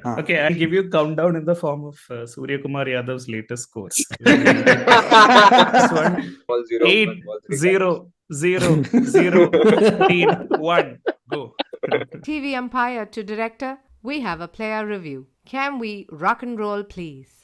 Okay, I'll give you countdown in the form of Surya Kumar Yadav's latest score. This one, Ball zero, 8, ball three 0, 0, 0, 15, 1, go. TV umpire to director, we have a player review. Can we rock and roll, please?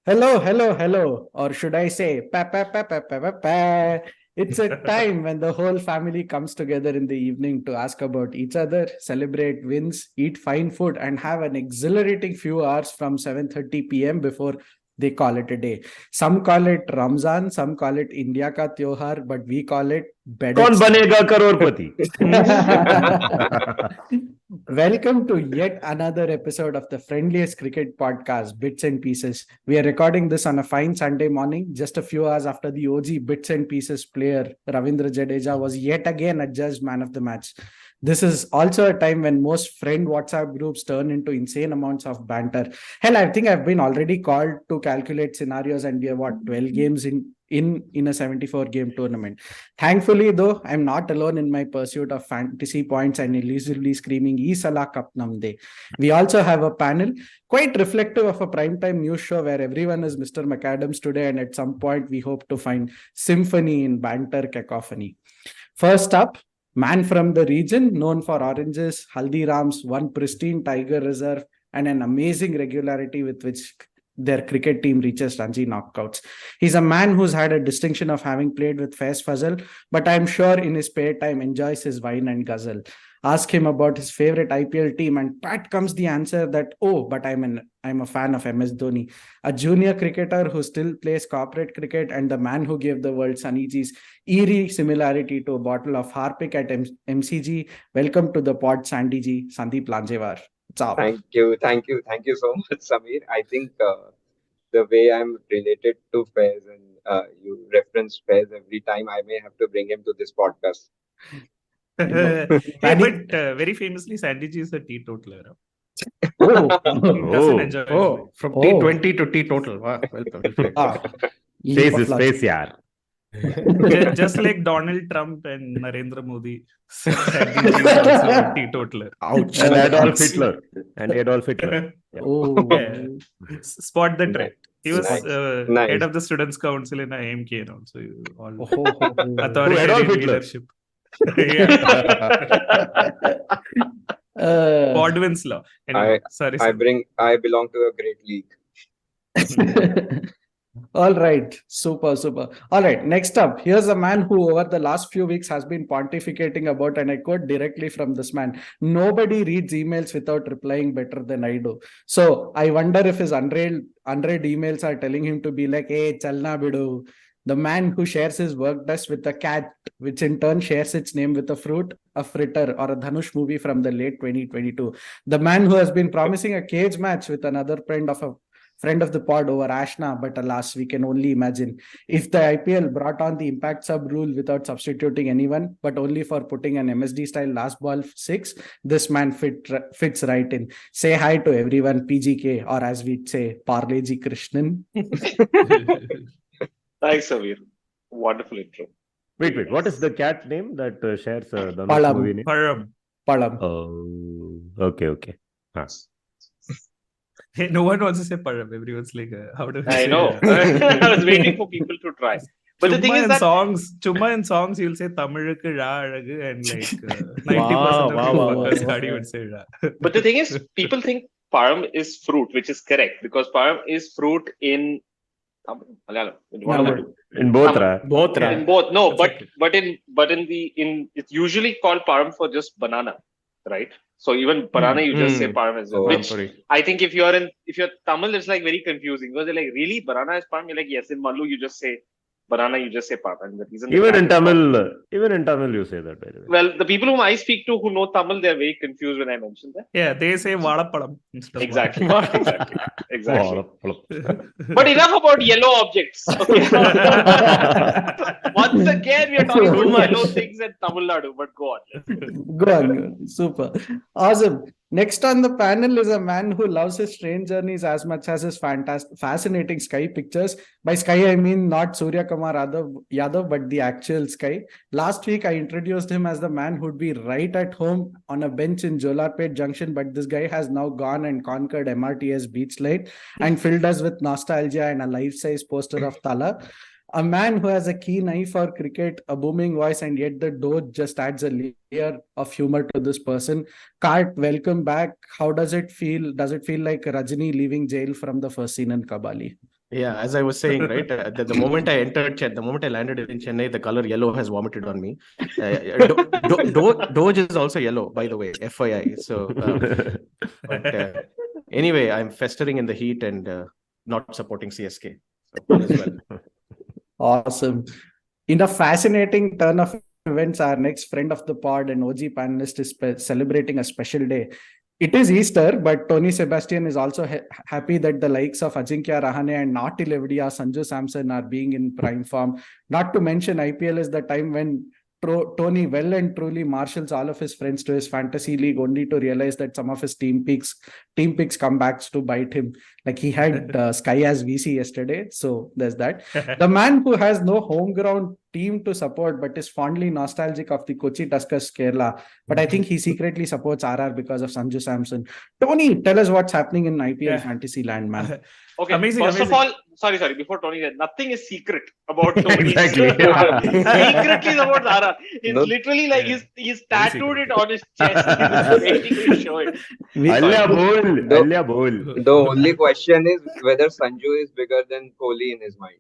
Hello. Or should I say, pa pa pa pa pa pa pa. It's a time when the whole family comes together in the evening to ask about each other, celebrate wins, eat fine food, and have an exhilarating few hours from 7:30 p.m. before they call it a day. Some call it Ramzan, some call it India ka Tyohar, but we call it bed. कौन बनेगा करोड़पति? Welcome to yet another episode of the friendliest cricket podcast, Bits and Pieces. We are recording this on a fine Sunday morning, just a few hours after the OG Bits and Pieces player Ravindra Jadeja was yet again adjudged man of the match. This is also a time when most friend WhatsApp groups turn into insane amounts of banter. Hell, I think I've been already called to calculate scenarios, and we have 12 games in a 74-game tournament. Thankfully, though, I'm not alone in my pursuit of fantasy points and elusively screaming Isala Cup Namde. We also have a panel quite reflective of a primetime news show where everyone is Mr. McAdams today, and at some point we hope to find symphony in banter cacophony. First up, man from the region, known for oranges, Haldirams, one pristine tiger reserve, and an amazing regularity with which their cricket team reaches Ranji knockouts. He's a man who's had a distinction of having played with Faiz Fazal, but I'm sure in his spare time enjoys his wine and ghazal. Ask him about his favorite IPL team, and pat comes the answer that, but I'm a fan of MS Dhoni, a junior cricketer who still plays corporate cricket and the man who gave the world Sunny G's eerie similarity to a bottle of Harpic at MCG. Welcome to the pod, Sandy G, Sandeep Lanjewar. Thank you so much, Samir. I think the way I'm related to Faiz and you reference Faiz every time, I may have to bring him to this podcast. But very famously, Sandy G is a teetotaler. He doesn't enjoy his life. From T20 to teetotal. Wow, welcome. Face his face, yaar. Just like Donald Trump and Narendra Modi, Sandy G is also a teetotaler. Ouch. And Adolf Hitler. Yeah. Spot the trend. He was Nice. head of the Students' Council in IMK and also all Adolf authoritarian Hitler. leadership. Baldwin's law. Anyway, sorry. I belong to a great league. All right. Super. All right. Next up, here's a man who over the last few weeks has been pontificating about, and I quote directly from this man, nobody reads emails without replying better than I do. So I wonder if his unread emails are telling him to be like, hey, chalna bidu. The man who shares his work desk with a cat, which in turn shares its name with a fruit, a fritter, or a Dhanush movie from the late 2022. The man who has been promising a cage match with another friend of the pod over Ashna, but alas, we can only imagine. If the IPL brought on the impact sub rule without substituting anyone, but only for putting an MSD style last ball 6, this man fits right in. Say hi to everyone, PGK, or as we say, Parleji Krishnan. Thanks, Samir. Wonderful intro. Wait. What is the cat name that shares the Palam. movie name? Palam. Oh, okay. Huh. Hey, no one wants to say Param. Everyone's like, how do I say know. that? I was waiting for people to try. But the thing is that Chumma in songs, you'll say Tamilukku Ra Alagu, and like 90% of the workers Kadi would say Ra. But the thing is, people think Param is fruit, which is correct because Param is fruit in Malayalam. In both, Ra. In both. No, but it's usually called Param for just banana, right? So even banana, you just say Param as well. Which I think if you're Tamil, it's like very confusing because they're like, really, banana is Param? You're like, yes. In Mallu, you just say banana, you just say Param. And the reason Even in Tamil, you say that, by the way. Well, the people whom I speak to who know Tamil, they're very confused when I mention that. Yeah, they say Vadapalam instead of Exactly. Vadapalam. But enough about yellow objects. Okay. Once again, we are talking about yellow things in Tamil Nadu, but go on. Go on. Super. Awesome. Next on the panel is a man who loves his train journeys as much as his fascinating sky pictures. By sky, I mean not Surya Kumar Yadav, but the actual sky. Last week, I introduced him as the man who'd be right at home on a bench in Jolarpet Junction, but this guy has now gone and conquered MRTS Beach Light and filled us with nostalgia and a life-size poster of Tala. A man who has a keen eye for cricket, a booming voice, and yet the doge just adds a layer of humor to this person. Kart, welcome back. How does it feel? Does it feel like Rajini leaving jail from the first scene in Kabali? Yeah, as I was saying, right, the moment I entered, the moment I landed in Chennai, the color yellow has vomited on me. Doge is also yellow, by the way, FYI. So, anyway, I'm festering in the heat and not supporting CSK. So, all is well. Awesome. In a fascinating turn of events, our next friend of the pod and OG panelist is celebrating a special day. It is Easter, but Tony Sebastian is also happy that the likes of Ajinkya Rahane and Naughty Levdia, Sanju Samson are being in prime form. Not to mention IPL is the time when Tony well and truly marshals all of his friends to his fantasy league, only to realize that some of his team picks come back to bite him. Like he had Sky as VC yesterday, so there's that. The man who has no home ground team to support but is fondly nostalgic of the Kochi Tuskers Kerala, but I think he secretly supports RR because of Sanju Samson. Tony, tell us what's happening in IPL fantasy land, man. Okay, amazing. Of all, sorry, before Tony said, nothing is secret about Tony. Exactly. Secretly about Zara. It's literally like he's tattooed it on his chest. He's waiting to show it. The only question is whether Sanju is bigger than Kohli in his mind.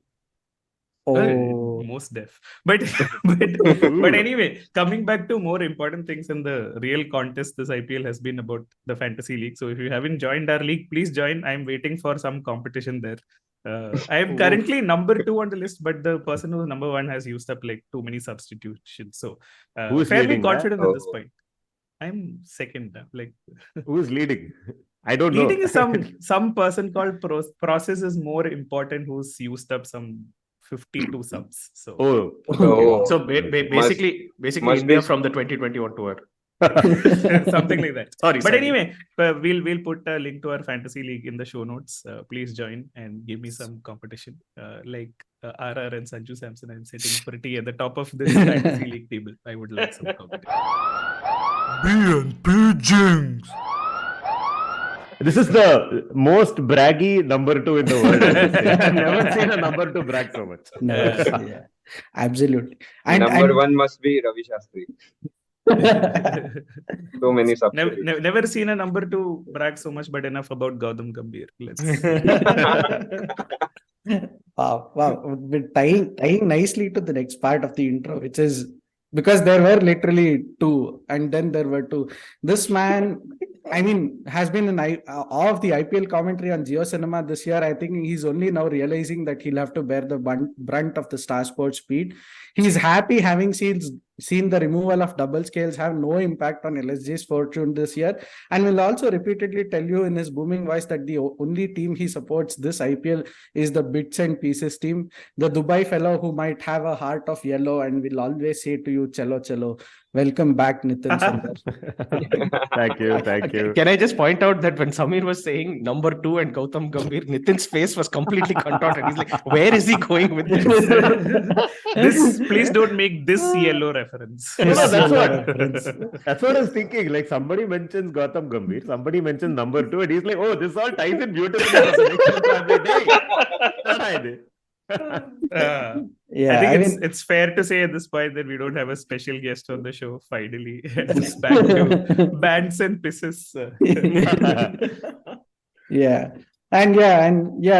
Oh, most deaf. But anyway, coming back to more important things in the real contest, this IPL has been about the fantasy league. So if you haven't joined our league, please join. I'm waiting for some competition there. I am currently number 2 on the list, but the person who's number 1 has used up like too many substitutions. So fairly leading, confident at this point. I'm second. Like who's leading? I don't know. Leading is some person called Process is more important, who's used up some 52 subs. So so basically India from the 2021 tour. Something like that. Sorry. Anyway, we'll put a link to our fantasy league in the show notes. Please join and give me some competition. Like RR and Sanju Samson, I'm sitting pretty at the top of this fantasy league table. I would like some competition. B&P Jinx. This is the most braggy number 2 in the world. I've never seen a number 2 brag so much. Yeah, absolutely. Number 1 must be Ravi Shastri. So many substitutes. Never seen a number 2 brag so much, but enough about Gautam Gambhir. Let's Wow. We're tying nicely to the next part of the intro, which is because there were literally 2 and then there were 2. This man, I mean, has been in all of the IPL commentary on Jio Cinema this year. I think he's only now realizing that he'll have to bear the brunt of the Star Sports speed. He's happy having seen the removal of double scales have no impact on LSG's fortune this year, and will also repeatedly tell you in his booming voice that the only team he supports this IPL is the Bits and Pieces team, the Dubai fellow who might have a heart of yellow and will always say to you, "Chalo, chalo." Welcome back, Nitin. Thank you. Can I just point out that when Samir was saying number 2 and Gautam Gambhir, Nitin's face was completely contorted. He's like, where is he going with this? Please don't make this yellow reference. That's what I was thinking. Like somebody mentions Gautam Gambhir, somebody mentions number 2, and he's like, oh, this all ties in beautifully. Yeah, I think it's fair to say at this point that we don't have a special guest on the show. Finally, it's back to Bantz and Pisses.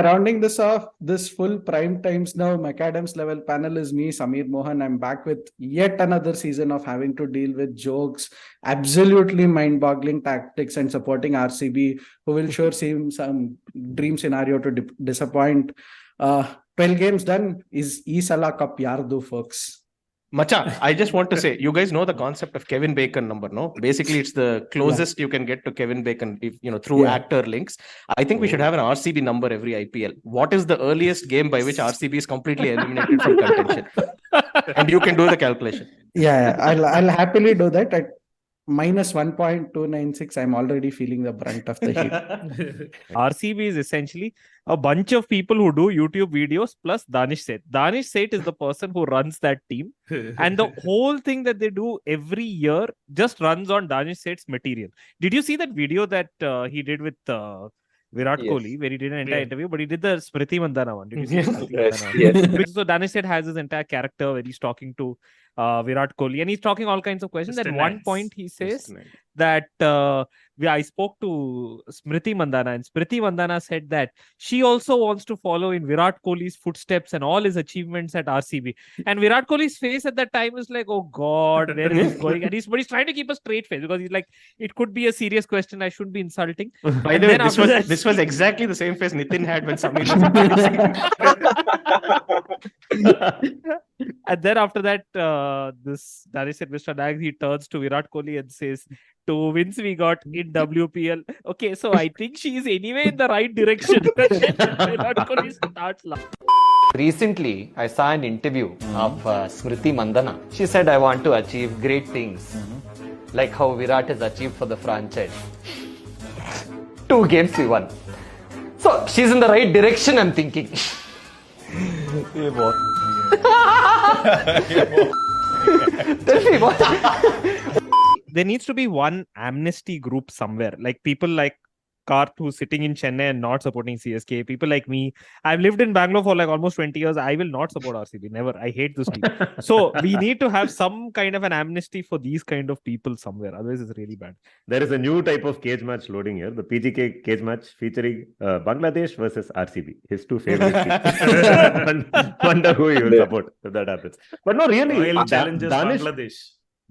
Rounding this off, this full prime times now McAdams level panel is me, Samir Mohan. I'm back with yet another season of having to deal with jokes, absolutely mind-boggling tactics, and supporting RCB, who will sure seem some dream scenario to disappoint. 12 games done. Is Salah Cup Yardu, folks? Macha, I just want to say, you guys know the concept of Kevin Bacon number, no? Basically, it's the closest you can get to Kevin Bacon, through actor links. I think we should have an RCB number every IPL. What is the earliest game by which RCB is completely eliminated from contention? And you can do the calculation. Yeah, I'll happily do that. minus 1.296. I'm already feeling the brunt of the heat. RCB is essentially a bunch of people who do YouTube videos plus Danish Seth. Danish Seth is the person who runs that team. And the whole thing that they do every year just runs on Danish Seth's material. Did you see that video that he did with Virat Kohli, where he did an entire interview, but he did the Smriti Mandana one. Did you see Yes. So Danish Seth has his entire character where he's talking to Virat Kohli and he's talking all kinds of questions. At one point, he says that I spoke to Smriti Mandana, and Smriti Mandana said that she also wants to follow in Virat Kohli's footsteps and all his achievements at RCB. And Virat Kohli's face at that time is like, oh God, where is this going? And he's trying to keep a straight face because he's like, it could be a serious question. I shouldn't be insulting. By the way, this was exactly the same face Nitin had when Samir was And then after that, this Danish said, Mr. Nags, he turns to Virat Kohli and says, 2 wins we got in WPL. Okay, so I think she is anyway in the right direction. Virat Kohli starts laughing. Recently, I saw an interview of Smriti Mandana. She said, I want to achieve great things, like how Virat has achieved for the franchise. 2 games we won. So, she's in the right direction, I'm thinking. Tell me what? There needs to be one amnesty group somewhere, like people like Karth who's sitting in Chennai and not supporting CSK, people like me. I've lived in Bangalore for like almost 20 years. I will not support RCB, never. I hate this team. So we need to have some kind of an amnesty for these kind of people somewhere, otherwise it's really bad. There is a new type of cage match loading here, the PGK cage match featuring Bangladesh versus RCB, his 2 favorite teams. Wonder who he will support if that happens. But no, really,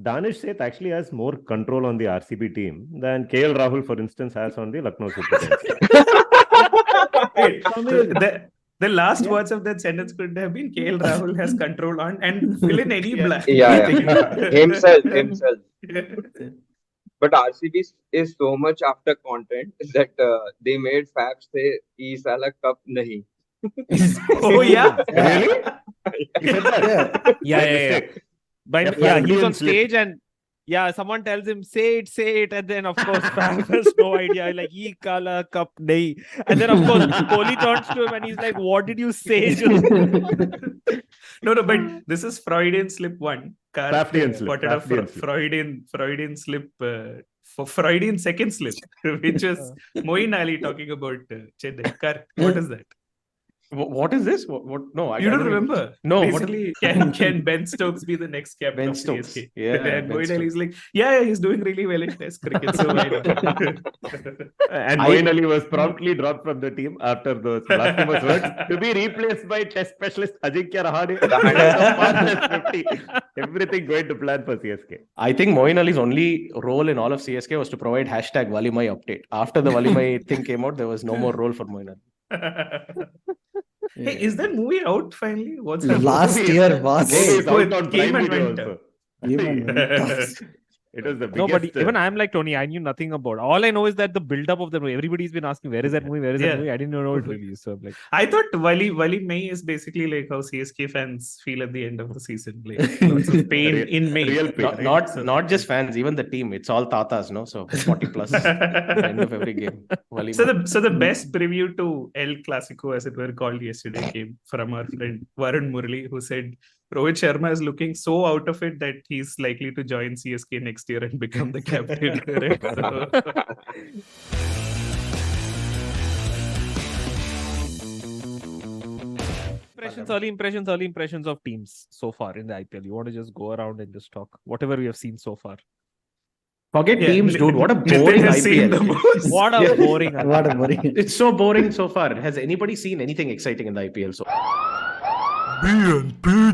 Danish Seth actually has more control on the RCB team than KL Rahul, for instance, has on the Lucknow Super Giants. The last words of that sentence could have been KL Rahul has control on and fill in any blank. Himself. But RCB is so much after content that they made Fab say, "Ee sala cup nahi." Oh yeah, really? He said that? Yeah. But he's on stage and someone tells him, say it. And then, of course, Fab has no idea. Like, "Ye kala cup nahi." And then, of course, Kohli turns to him and he's like, what did you say? No, but this is Freudian slip 1. Freudian slip. Freudian slip. For Freudian second slip, which was Moeen Ali talking about Chennai. What is that? What is this? What? No, you don't remember? No. Basically, can Ben Stokes be the next captain of CSK? And Moeen Ali is like, he's doing really well in Test cricket. So why not? And Moeen Ali was promptly dropped from the team after those blasphemous words to be replaced by Test specialist Ajinkya Rahane. Everything going to plan for CSK. I think Moeen Ali's only role in all of CSK was to provide #Valimai update. After the Valimai thing came out, there was no more role for Moeen Ali. Hey, is that movie out finally? What's last year was out on Prime Video also. It was the biggest. No, but even I'm like Tony, I knew nothing about. All I know is that the build-up of the movie, everybody's been asking, where is that movie? Where is that movie? I didn't know it released. So I'm like, I thought Wali May is basically like how CSK fans feel at the end of the season. Like lots of pain in May. Real pain. Not just fans, even the team. It's all Tatas, no? So 40 plus at the end of every game. So the best preview to El Clasico, as it were called yesterday, came from our friend Varun Murali, who said Rohit Sharma is looking so out of it that he's likely to join CSK next year and become the captain. Early impressions of teams so far in the IPL. You want to just go around and just talk whatever we have seen so far. Forget teams, dude. What a boring IPL. What a boring. It's so boring so far. Has anybody seen anything exciting in the IPL so far?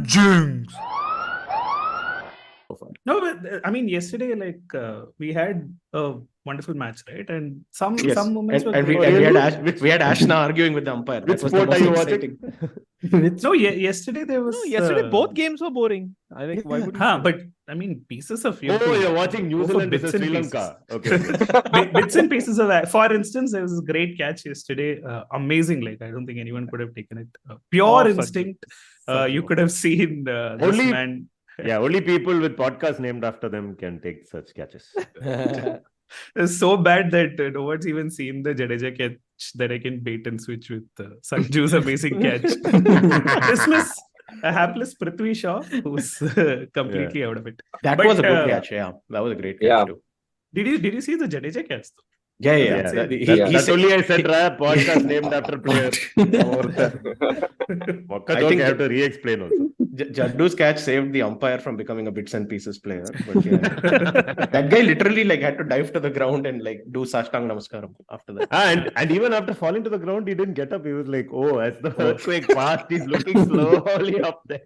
Jinx. No, but I mean, yesterday, like we had a wonderful match, right? And some moments and we had Ashna arguing with the umpire. Which sport are you watching? Yesterday there was. Yesterday both games were boring. I think why would you? But I mean, pieces of you. Oh, you're watching New Zealand versus Sri Lanka. Okay. Bits and pieces of. For instance, there was a great catch yesterday. Amazing. Like I don't think anyone could have taken it. Pure instinct. You could have seen this man Yeah, only people with podcasts named after them can take such catches. It's so bad that no one's even seen the Jadeja catch that I can bait and switch with Sanju's amazing catch. Dismiss a hapless Prithvi Shaw who's completely out of it. That was a good catch. Yeah, that was a great catch too. Did you see the Jadeja catch though? Yeah. That's only I said, podcast named after player. I think I have to re-explain also. Jaddu's catch saved the umpire from becoming a Bits and Pieces player. But that guy literally had to dive to the ground and do Sashtang Namaskaram after that. And even after falling to the ground, he didn't get up. He was like, as the earthquake passed, he's looking slowly up there.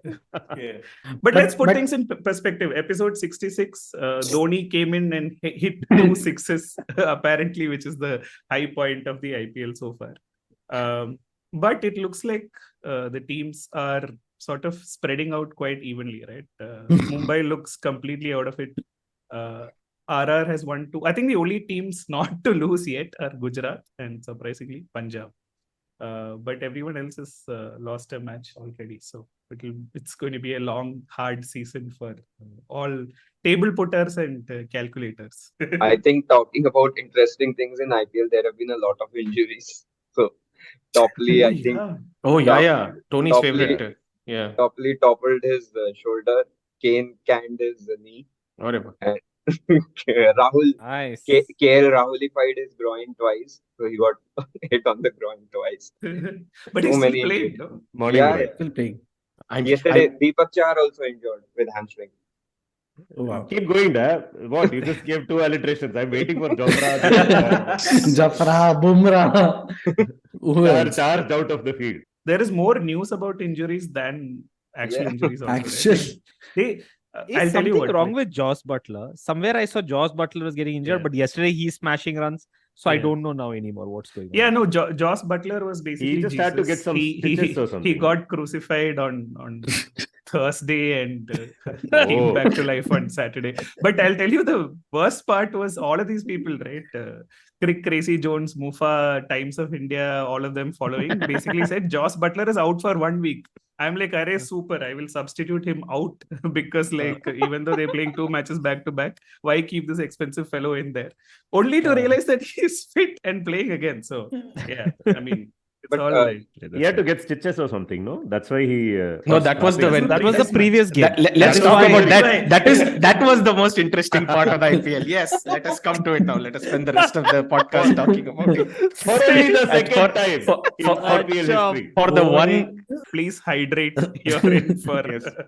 But let's put things in perspective. Episode 66, Dhoni came in and hit 2 sixes, apparently, which is the high point of the IPL so far. But it looks like the teams are sort of spreading out quite evenly, right? Mumbai looks completely out of it. RR has won 2. I think the only teams not to lose yet are Gujarat and surprisingly Punjab. But everyone else has lost a match already. So it's going to be a long, hard season for all table putters and calculators. I think talking about interesting things in IPL, there have been a lot of injuries. So Topley, I think. Tony's favorite. Topley toppled his shoulder. Kane canned his knee. Whatever. And Rahul, nice. KL Rahulified his groin twice. So he got hit on the groin twice. But he's still playing, no? Still playing. Yesterday, Deepak Chahar also injured with hamstring. Wow. Keep going there. What? You just gave 2 alliterations. I'm waiting for Jofra. Jafra, Bumrah. Charged out of the field. There is more news about injuries than actual injuries. Also, right? Is something wrong with Joss Butler? Somewhere I saw Joss Butler was getting injured, but yesterday he's smashing runs. So I don't know now anymore what's going on. Yeah, no, Joss Butler was basically he just had to get some stitches or something. He got crucified on Thursday and came back to life on Saturday. But I'll tell you, the worst part was all of these people, right? Crazy Jones, Mufa, Times of India, all of them following, basically said Joss Butler is out for 1 week. I'm like, array, super. I will substitute him out because, even though they're playing 2 matches back to back, why keep this expensive fellow in there? Only to realize that he's fit and playing again. So, yeah, I mean, it's all right. He had to get stitches or something, no? That's why he. No, that was the previous game. Let's talk about that. That was the most interesting part of the IPL. Yes, let us come to it now. Let us spend the rest of the podcast talking about it. For only the second time in IPL history. For the one. Please hydrate. You're in for.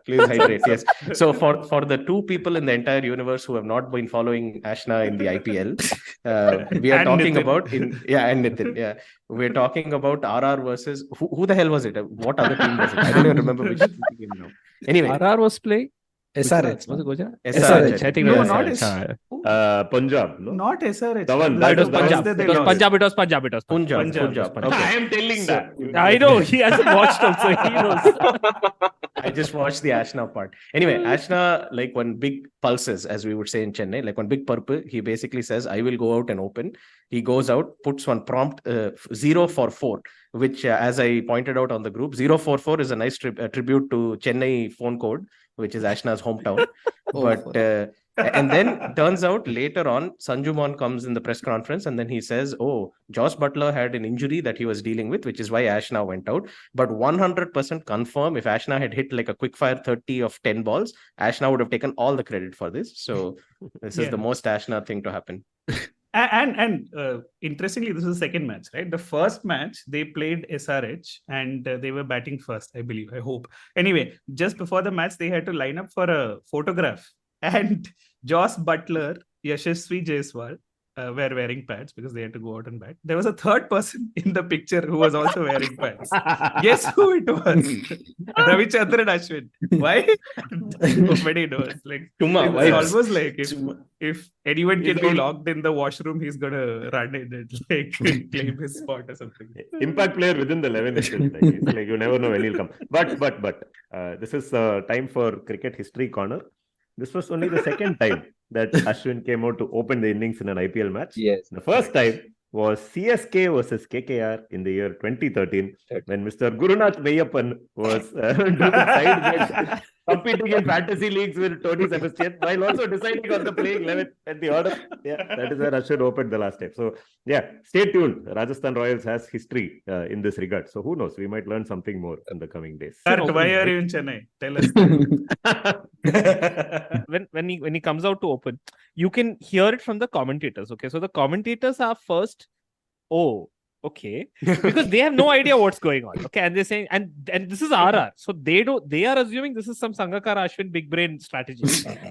Please hydrate. Yes. So for the 2 people in the entire universe who have not been following Ashna in the IPL, we are talking Nitin. About and Nitin. Yeah, we're talking about RR versus who the hell was it? What other team was it? I don't even remember which team now. Anyway, RR was playing. SRH. Was it Gujarat? SRH. I think no, not SRH. Punjab. No? Not SRH. It was Punjab. It was Punjab. Punjab. I am telling that. I know. He hasn't watched also. He knows. I just watched the Ashna part. Anyway, Ashna, when big pulses, as we would say in Chennai, when big purple, he basically says, I will go out and open. He goes out, puts one prompt 0 for 4, which, as I pointed out on the group, 044 is a nice tribute to Chennai phone code, which is Ashna's hometown. And then turns out later on, Sanju Mon comes in the press conference and then he says, Joss Butler had an injury that he was dealing with, which is why Ashna went out. But 100% confirm if Ashna had hit a quick fire 30 of 10 balls, Ashna would have taken all the credit for this. So this is the most Ashna thing to happen. And interestingly, this is the second match, right? The first match, they played SRH and they were batting first, I believe, I hope. Anyway, just before the match, they had to line up for a photograph. And Joss Butler, Yashasvi Jaiswal were wearing pads because they had to go out and bat. There was a third person in the picture who was also wearing pads. Guess who it was? Ravichandran Ashwin. Why? Nobody knows. It's almost like if anyone can be locked in the washroom, he's gonna run in and claim his spot or something. Impact player within the 11 itself. It's you never know when he'll come. But this is time for Cricket History Corner. This was only the second time that Ashwin came out to open the innings in an IPL match. Yes. The first time was CSK versus KKR in the year 2013 when Mr. Gurunath Veyyappan was doing side bet competing in fantasy leagues with Tony Sebastian while also deciding on the playing 11 at the order. Yeah, that is where Ashwin opened the last time. So yeah, stay tuned. Rajasthan Royals has history in this regard. So who knows? We might learn something more in the coming days. Kurt, why are you in Chennai? Tell us. when he comes out to open, you can hear it from the commentators. Okay, so the commentators are first, oh, okay, because they have no idea what's going on. Okay, and they're saying, and this is RR, so they are assuming this is some Sangakkara Ashwin big brain strategy.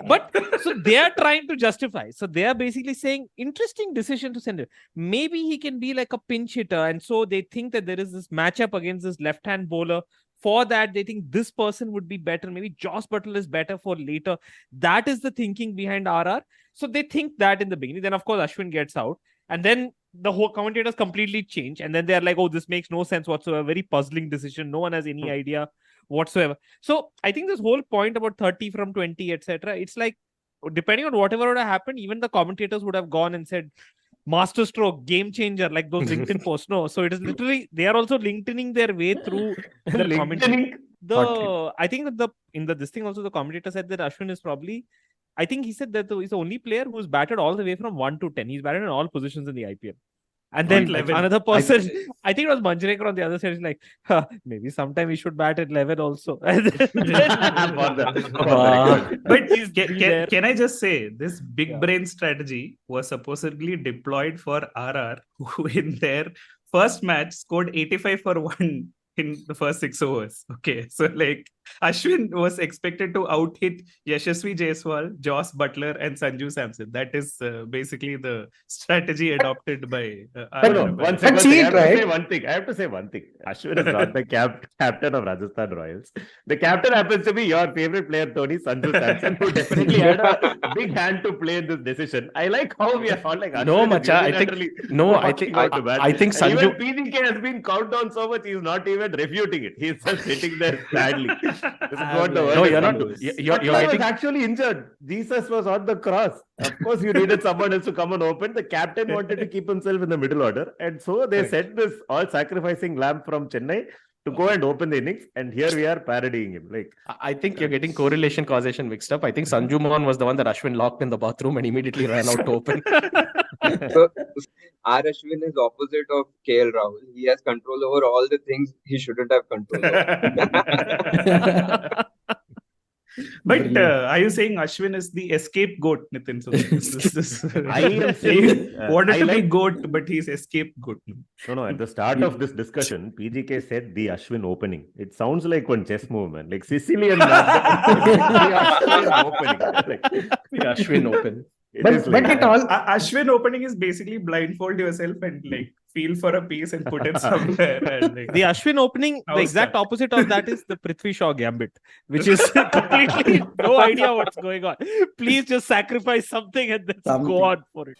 But so they are trying to justify. So they are basically saying, interesting decision to send it. Maybe he can be like a pinch hitter, and so they think that there is this matchup against this left-hand bowler. For that, they think this person would be better. Maybe Joss Butler is better for later. That is the thinking behind RR. So they think that in the beginning. Then, of course, Ashwin gets out. And then the whole commentators completely change. And then they're like, oh, this makes no sense whatsoever. Very puzzling decision. No one has any idea whatsoever. So I think this whole point about 30 from 20, etc. It's like, depending on whatever would have happened, even the commentators would have gone and said, masterstroke, game changer, like those LinkedIn posts. No, so it is literally, they are also LinkedIning their way through the commentary. I think that this thing also, the commentator said that Ashwin is probably, I think he said that he's the only player who's batted all the way from 1 to 10. He's batted in all positions in the IPL. And then another person, I think it was Manjrekar on the other side, is like, maybe sometime we should bat at 11 also. But can I just say, this big brain strategy was supposedly deployed for RR, who in their first match scored 85 for 1 in the first 6 overs. Okay, so like Ashwin was expected to out-hit Yashasvi Jaiswal, Joss Butler, and Sanju Samson. That is basically the strategy adopted by. One second. I have to say one thing. Ashwin is not the captain of Rajasthan Royals. The captain happens to be your favorite player, Tony Sanju Samson, who definitely had a big hand to play in this decision. I like how we are all like. No, Macha. I think Sanju. Even PDK has been count down so much. He's not even refuting it. He's just sitting there sadly. This is what the world you're not. You're getting... was actually injured. Jesus was on the cross. Of course, you needed someone else to come and open. The captain wanted to keep himself in the middle order, and so they sent this all-sacrificing lamb from Chennai to go and open the innings, and here we are parodying him. Like, I think you're getting correlation causation mixed up. I think Sanju Mohan was the one that Ashwin locked in the bathroom and immediately ran out to open. So R. Ashwin is opposite of KL Rahul. He has control over all the things he shouldn't have control over. But are you saying Ashwin is the escape goat, Nitin? So I am saying wanted to be goat, but he's escape goat. No. At the start of this discussion, PGK said the Ashwin opening. It sounds like one chess move, man. Like Sicilian. The Ashwin opening. The Ashwin open. Ashwin opening is basically blindfold yourself and like feel for a piece and put it somewhere. And, like, the Ashwin opening, the exact opposite of that is the Prithvi Shaw Gambit, which is completely no idea what's going on. Please just sacrifice something and then go on for it.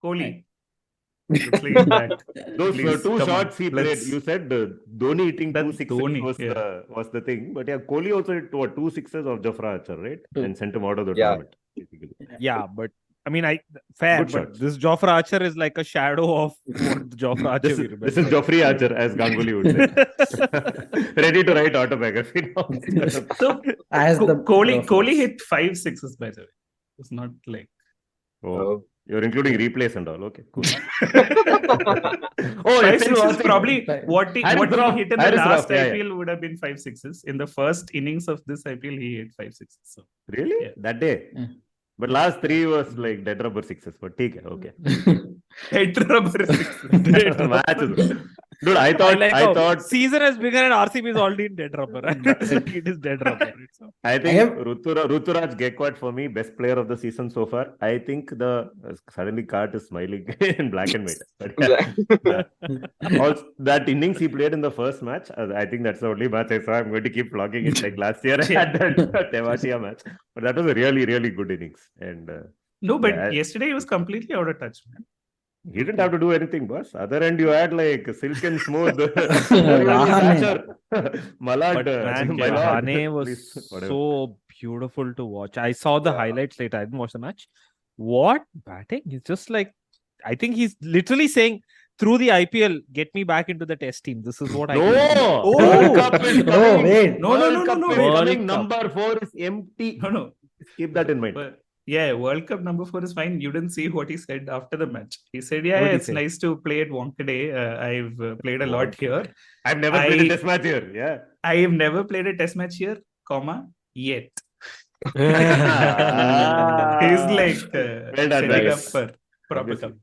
Kohli. Those two shots he played. You said Dhoni hitting 2 sixes was the thing, but yeah, Kohli also hit 2 sixes of Jofra Archer, right? And sent him out of the tournament. Basically. Yeah, but I mean, fair. But this Jofra Archer is like a shadow of what Jofra Archer. This is Joffrey Archer, as Ganguly would say. Ready to write autobiography now. So, Kohli hit 5 sixes, by the way. It's not like. Oh. You're including replays and all. Okay, cool. 5 sixes probably what he hit in the last IPL would have been 5 sixes. In the first innings of this IPL, he hit 5 sixes. So. Really? That day? Yeah. But last 3 was like dead rubber sixes. But okay. Dead rubber sixes. Dude, I thought season has begun and RCB is already in dead rubber. It is dead rubber. I think Ruturaj Gaikwad for me, best player of the season so far. I think suddenly Kart is smiling in black and white. Also, that innings he played in the first match, I think that's the only match I saw. I'm going to keep vlogging it like last year at that Tewatia match. But that was a really, really good innings. And yesterday he was completely out of touch, man. He didn't have to do anything, boss. Other end, you had like silk and smooth. Rahane was so beautiful to watch. I saw the highlights later. I didn't watch the match. What batting? He's just like, I think he's literally saying, through the IPL, get me back into the test team. This is what I do. World Cup is coming. Wait. World Cup is World coming. Cup. Number 4 is empty. No. Keep that in mind. Yeah, World Cup number 4 is fine. You didn't see what he said after the match. He said, yeah, What did he it's say? nice to play at Wankhede. I've played a lot here. I've never played a test match here. Yeah. I have never played a test match here, yet. He's like Well done, setting up guys. for proper Obviously. cup.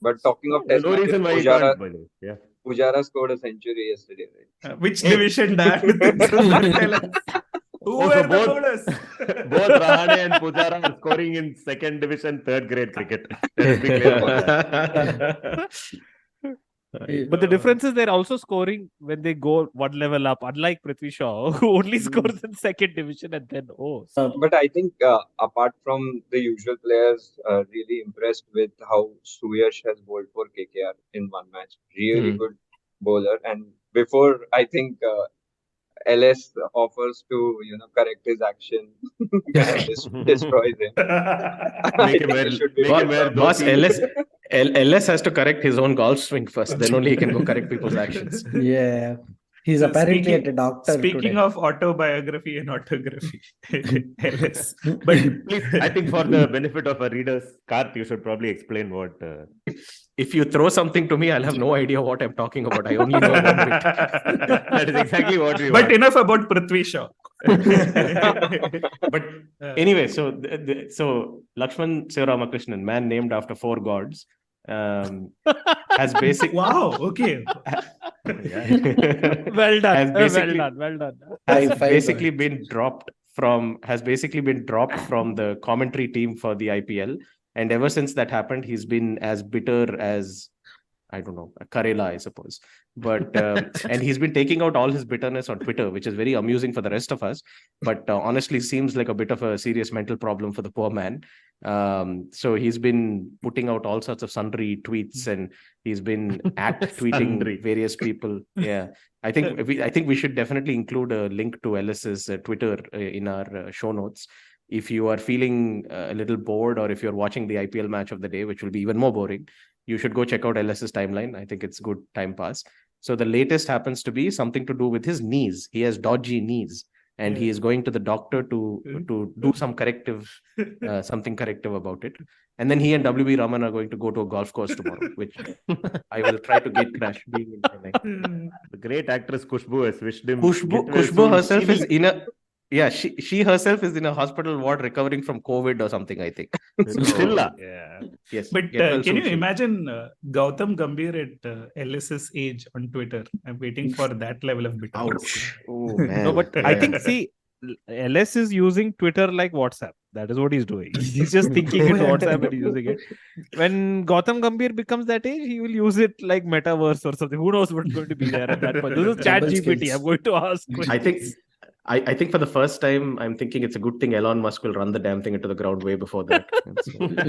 But talking of test No matches, reason why he Pujara, can't, by the way. Yeah. Pujara scored a century yesterday, right? Which division that? Who Oh, were so the both- bowlers? Both Rahane and Pujara are scoring in second division, third grade cricket. Let's be clear about that. But the difference is they're also scoring when they go one level up, unlike Prithvi Shaw, who only scores in second division and then But I think apart from the usual players, really impressed with how Suyash has bowled for KKR in one match. Really good bowler. And before, I think LS offers to correct his action and destroys him. Make him wear Boss, dhoti. LS has to correct his own golf swing first. Then only he can go correct people's actions. Yeah. He's apparently a doctor. Speaking today. of autobiography and autography, LS. But Please, I think for the benefit of our readers, Karth, you should probably explain what. If you throw something to me, I'll have no idea what I'm talking about. I only know one bit. That is exactly what we But want. enough about Prithvi Shaw. But anyway, so Lakshman Sivaramakrishnan, man named after 4 gods, has basically Wow. Okay. well done. Well done. Has basically been dropped from the commentary team for the IPL. And ever since that happened, he's been as bitter as, I don't know, a Karela, I suppose. But and he's been taking out all his bitterness on Twitter, which is very amusing for the rest of us. But honestly, seems like a bit of a serious mental problem for the poor man. So he's been putting out all sorts of sundry tweets, and he's been tweeting various people. Yeah, I think we should definitely include a link to Ellis's Twitter in our show notes. If you are feeling a little bored, or if you're watching the IPL match of the day, which will be even more boring, you should go check out LS's timeline. I think it's good time pass. So the latest happens to be something to do with his knees. He has dodgy knees, and he is going to the doctor to do some something corrective about it. And then he and WB Raman are going to go to a golf course tomorrow, which I will try to gate crash. Being in Chennai. The great actress Khushbu has wished him. Khushbu herself is in a. Yeah, she herself is in a hospital ward recovering from COVID or something, I think. Yeah. Yes. But can you imagine Gautam Gambhir at Ellis's age on Twitter? I'm waiting for that level of bitterness. Oh, man. No, but I think, see, LS is using Twitter like WhatsApp. That is what he's doing. He's just thinking in WhatsApp and he's using it. When Gautam Gambhir becomes that age, he will use it like metaverse or something. Who knows what's going to be there at that point. This is Chat GPT. I'm going to ask questions. I think for the first time, I'm thinking it's a good thing Elon Musk will run the damn thing into the ground way before that. I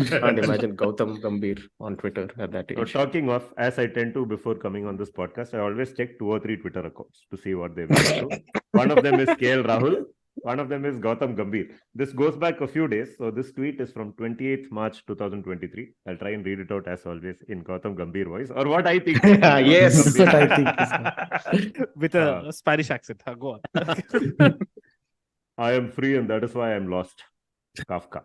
can't imagine Gautam Gambhir on Twitter at that age. So talking of, as I tend to before coming on this podcast, I always check 2 or 3 Twitter accounts to see what they've been to. One of them is KL Rahul. One of them is Gautam Gambhir. This goes back a few days. So this tweet is from 28th March 2023. I'll try and read it out as always in Gautam Gambhir voice, or what I think. Yes. That's what I think. With a Spanish accent. Go on. I am free and that is why I am lost. Kafka.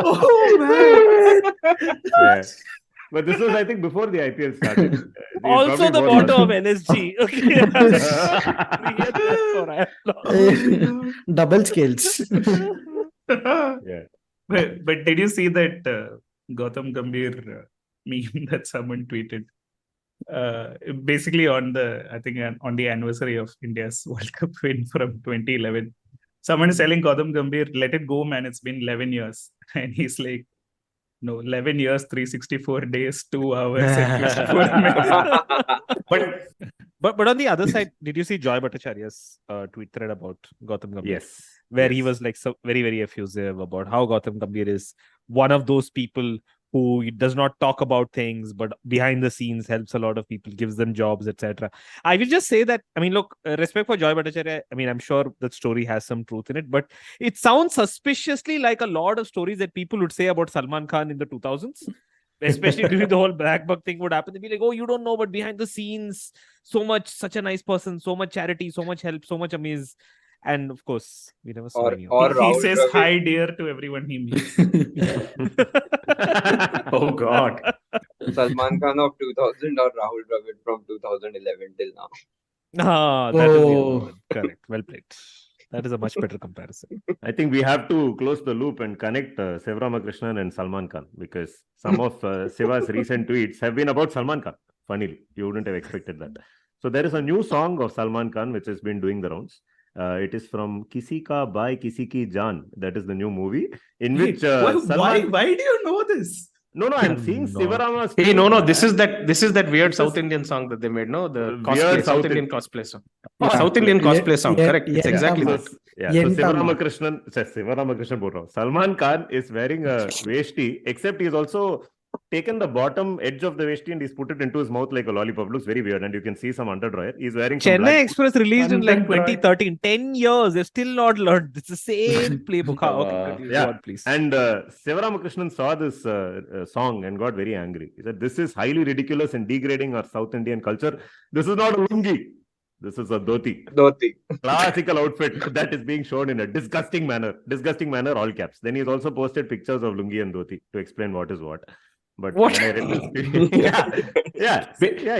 Oh, man. Yeah. But this was, I think, before the IPL started. Also the motto of NSG. Okay. Double scales. Yeah. But did you see that Gautam Gambhir meme that someone tweeted? Basically on the anniversary of India's World Cup win from 2011. Someone is telling Gautam Gambhir, let it go, man. It's been 11 years. And he's like, no, 11 years, 364 days, 2 hours, and 54 minutes. But on the other side, did you see Joy Bhattacharya's tweet thread about Gautam Gambhir? Yes. Where he was like so very, very effusive about how Gautam Gambhir is one of those people who does not talk about things, but behind the scenes helps a lot of people, gives them jobs, etc. I will just say that, I mean, look, respect for Joy Bhattacharya. I mean, I'm sure that story has some truth in it, but it sounds suspiciously like a lot of stories that people would say about Salman Khan in the 2000s. Especially during the whole Black Buck thing would happen. They'd be like, oh, you don't know, but behind the scenes, so much, such a nice person, so much charity, so much help, so much amaze. And of course, we never saw any of Or he Rahul says Dravid. hi dear to everyone he meets. Oh God. Salman Khan of 2000 or Rahul Dravid from 2011 till now. Ah, that is the other one. Correct. Well played. That is a much better comparison. I think we have to close the loop and connect Sivaramakrishnan and Salman Khan, because some of Siva's recent tweets have been about Salman Khan. Funnily, you wouldn't have expected that. So there is a new song of Salman Khan which has been doing the rounds. It is from Kisi Ka Bhai Kisi Ki Jaan. That is the new movie in which why do you know this? No, I'm seeing Sivarama's. Hey, no, this is that weird South Indian song that they made, no? The cosplay, South Indian cosplay song. South Indian cosplay song, correct? It's exactly that. Yeah, so Sivaramakrishnan bol raha hu. Salman Khan is wearing a veshti, except he's also taken the bottom edge of the veshti and he's put it into his mouth like a lollipop. Looks very weird, and you can see some underdrawer. He's wearing some Chennai Express released in like Underdrawer. 2013. 10 years. They've still not learned. It's the same playbook. Okay, continue. Go on, please. And Sivaramakrishnan saw this song and got very angry. He said, "This is highly ridiculous and degrading our South Indian culture. This is not a lungi. This is a dhoti. Classical outfit that is being shown in a disgusting manner. Disgusting manner, all caps." Then he's also posted pictures of lungi and dhoti to explain what is what. But What? when I read this,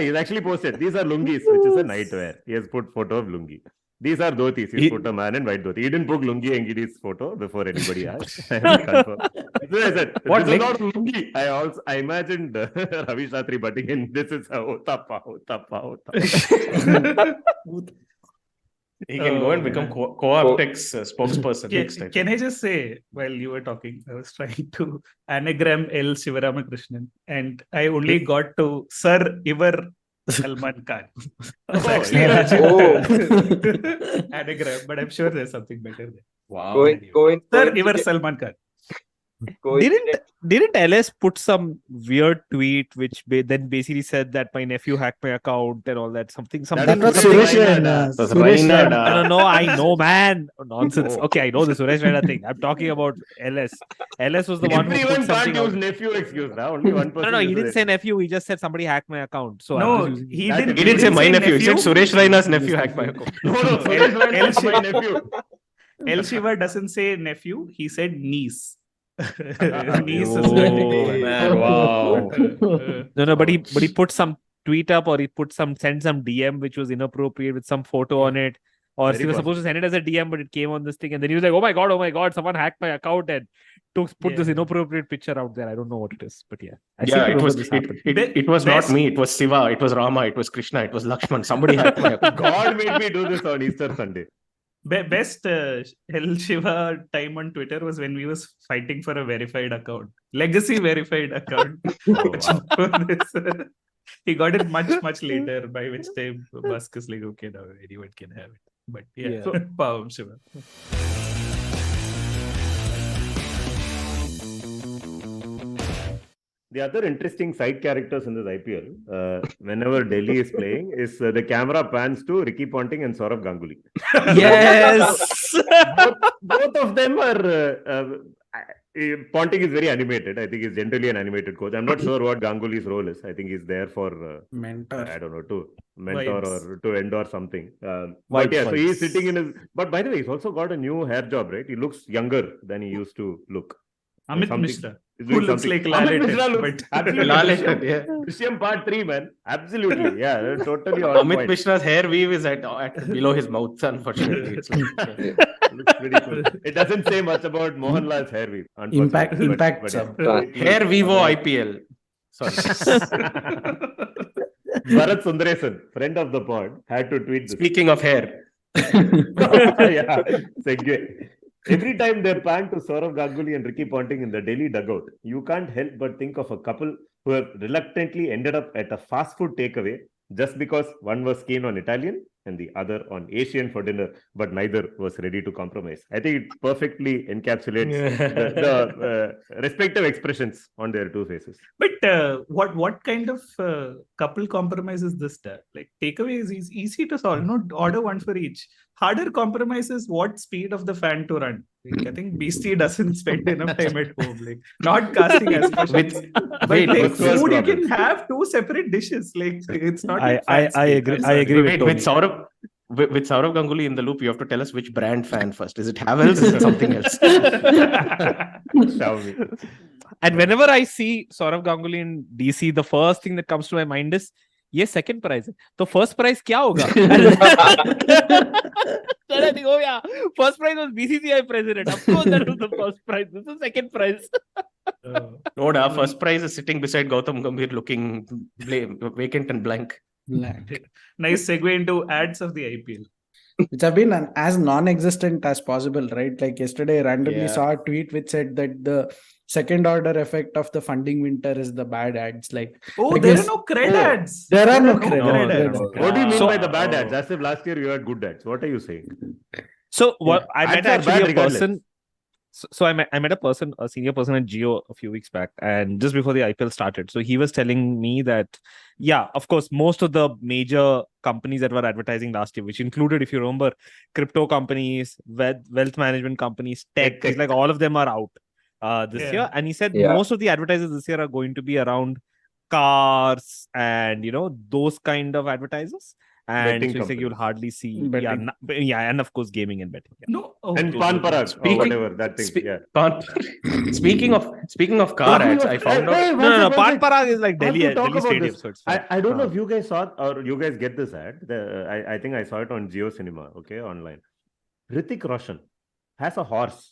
he's actually posted. These are lungis, which is a nightwear. He has put photo of lungi. These are dhotis. He's put a man in white dhoti. He didn't put lungi and Gidi's photo before anybody asked. I haven't confirmed. So I said, What this is link? not lungi. I imagined Ravi Shatri butting in. This is a otappa. He can go and become Co-optic's spokesperson next time. Can I just say, while you were talking, I was trying to anagram L. Sivaramakrishnan, and I only got to Sir Ivar Salman Khan. Anagram, but I'm sure there's something better there. Wow. Sir Ivar Salman Khan. Didn't LS put some weird tweet which then basically said that my nephew hacked my account and all that? Something. That was Suresh Raina. No, I know, man. Nonsense. Okay, I know the Suresh Raina thing. I'm talking about LS. LS was the one who put Everyone something can't out. use nephew excuse now. Only one person. No, he uses didn't it. say nephew. He just said somebody hacked my account. So No, I'm just using he that. didn't. He didn't say my nephew. He said Suresh Raina's nephew hacked my account. No, Suresh Raina is my nephew. El Shiva doesn't say nephew. He said niece. Niece is man, wow. No, but he put some tweet up, or he sent some DM which was inappropriate with some photo on it, or Very he was possible. supposed to send it as a DM, but it came on this thing, and then he was like, oh my god, someone hacked my account and put this inappropriate picture out there. I don't know what it is, but yeah. It was not me. It was Siva. It was Rama. It was Krishna. It was Lakshman. Somebody hacked my account. God made me do this on Easter Sunday. Best El Shiva time on Twitter was when we was fighting for a verified account, legacy verified account. He got it much later, by which time Musk is like, okay, now anyone can have it. But yeah. So, Pavam Shiva. The other interesting side characters in this IPL, whenever Delhi is playing, is the camera pans to Ricky Ponting and Saurav Ganguly. Yes. both of them are. Ponting is very animated. I think he's generally an animated coach. I'm not sure what Ganguly's role is. I think he's there for mentor. I don't know, to mentor Vibes. or to endorse something. But yeah, so he's sitting in his. But by the way, he's also got a new hair job, right? He looks younger than he used to look. Amit Something- Mishra, he's who doing looks something. like Amit Mishra Lalated, looks but absolutely Lalated, yeah. Drishyam Part 3, man. Absolutely. Yeah, totally on Amit point. Mishra's hair weave is at below his mouth, unfortunately. It's like, Looks pretty cool. It doesn't say much about Mohanlal's hair weave. unfortunately, Impact but sub. hair Vivo IPL. Sorry. Bharat Sundaresan, friend of the pod, had to tweet this. Speaking of hair. Yeah, segue. Every time they pan to Saurav Ganguly and Ricky Ponting in the Delhi dugout, you can't help but think of a couple who have reluctantly ended up at a fast food takeaway just because one was keen on Italian and the other on Asian for dinner, but neither was ready to compromise. I think it perfectly encapsulates the respective expressions on their two faces. But what kind of couple compromise is this? Like takeaway is easy to solve. Not order one for each. Harder compromise is what speed of the fan to run. Like, I think Beastie doesn't spend enough time at home. Like not casting aspirations. But like food, you can have two separate dishes. Like it's not. I agree. I agree with Tony. With Saurav Ganguly in the loop, you have to tell us which brand fan first. Is it Havells? Is it something else? And whenever I see Saurav Ganguly in DC, the first thing that comes to my mind is, ये second prize है. तो first prize क्या होगा? Then I think, oh yeah, first prize was BCCI president. Of course, that was the first prize. This is second prize. No, first prize is sitting beside Gautam Gambhir, looking vacant and blank. Nice segue into ads of the IPL. Which have been as non-existent as possible, right? Like yesterday, I randomly saw a tweet which said that the second order effect of the funding winter is the bad ads. Like, there are no cred ads. There are no cred ads. What do you mean by the bad ads? As if last year you had good ads. What are you saying? So what I met actually a person. Regardless. So I met a senior person at Jio a few weeks back, and just before the IPL started. So he was telling me that, yeah, of course, most of the major companies that were advertising last year, which included, if you remember, crypto companies, wealth management companies, tech, it's like all of them are out this year. And he said most of the advertisers this year are going to be around cars and, those kind of advertisers. And so he's like, you'll hardly see, and of course, gaming and betting. Yeah. No, and Pan Parag, or whatever that thing. Speaking of car ads, I found out. No, Pan Parag is like Delhi Stadium. So I don't know if you guys saw or you guys get this ad. I think I saw it on Jio Cinema, online. Hrithik Roshan has a horse.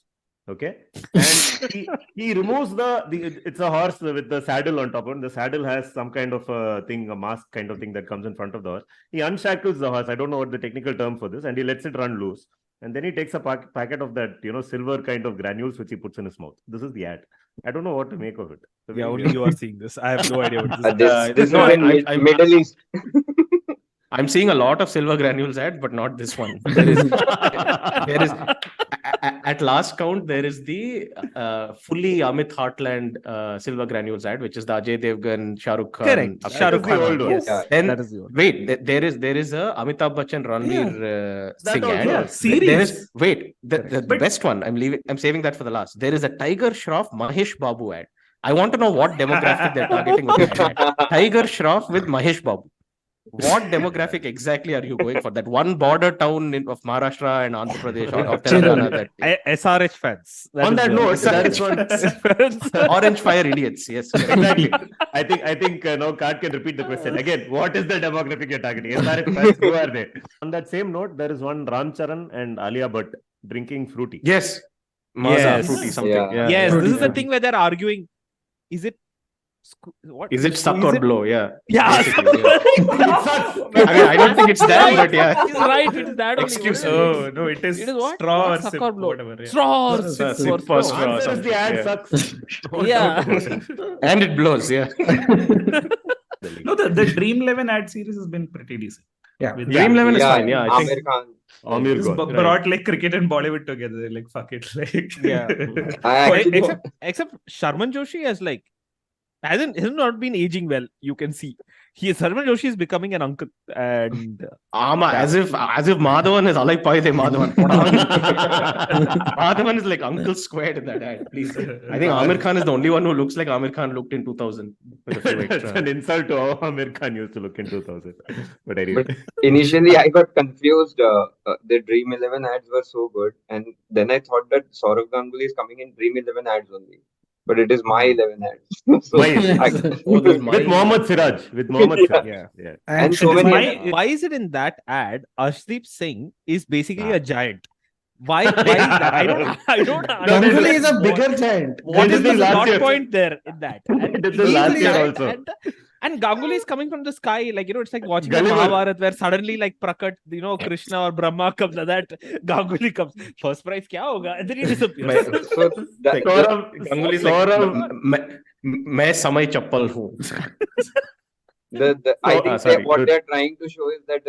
Okay, and he removes it's a horse with the saddle on top, and the saddle has some kind of a mask kind of thing that comes in front of the horse. He unshackles the horse. I don't know what the technical term for this, and he lets it run loose. And then he takes a packet of that, silver kind of granules which he puts in his mouth. This is the ad. I don't know what to make of it. So only you are seeing this. I have no idea what this is. This is in Middle East. I'm seeing a lot of silver granules ad, but not this one. There is at last count, there is the fully Amit Heartland silver granules ad, which is the Ajay Devgan, Shah Rukh Khan. Correct. Shah Rukh Khan. Yes. Then, that is the old. Wait, there is a Amitabh Bachchan Ranveer Singh ad. Series. The best one. I'm saving that for the last. There is a Tiger Shroff Mahesh Babu ad. I want to know what demographic they're targeting with that ad. Tiger Shroff with Mahesh Babu. What demographic exactly are you going for? That one border town of Maharashtra and Andhra Pradesh or of Telangana. SRH fans. On that note, that is one. Orange Fire idiots. Yes, exactly. I think now Kart can repeat the question again. What is the demographic you're targeting? SRH fans, who are they? On that same note, there is one Ram Charan and Alia Bhatt drinking fruity. Yes. Fruity something. Yes, this is the thing where they're arguing. Is it suck or blow? Yeah. Suck. I don't think it's that, but yeah. He's right. It's that. Excuse me. Oh, no, it is what? straw or suck sip, or blow. whatever. Yeah. Straw or sip. Straw. Answer is the ad sucks. Yeah. And it blows, yeah. No, the Dream 11 ad series has been pretty decent. Yeah. Dream 11 is fine. Yeah, I think. Amir Khan. Brought like cricket and Bollywood together. Like, fuck it. Like, except Sharman Joshi has hasn't not been aging well. You can see Sharman Joshi is becoming an uncle, and as if Madhavan is Alai Paide Madhavan. Madhavan is like uncle squared in that ad. Please, I think Amir Khan is the only one who looks like Amir Khan looked in 2000. That's an insult to how Amir Khan used to look in 2000. But anyway, initially I got confused. The Dream 11 ads were so good, and then I thought that Saurav Ganguly is coming in Dream 11 ads only. But it is my 11 ads. With Mohammad Siraj. Yeah. And so many. Why is it in that ad? Ashdeep Singh is basically a giant. Why is that? I don't Ganguly is a bigger giant. What is the plot point there in that? This is last year also. And Ganguly is coming from the sky, it's like watching the Mahabharata where suddenly Prakat, Krishna or Brahma comes, and that Ganguly comes. First prize kya hoga? And then he disappears. Ganguly is like, मैं समय चप्पल हूँ. I think what they're trying to show is that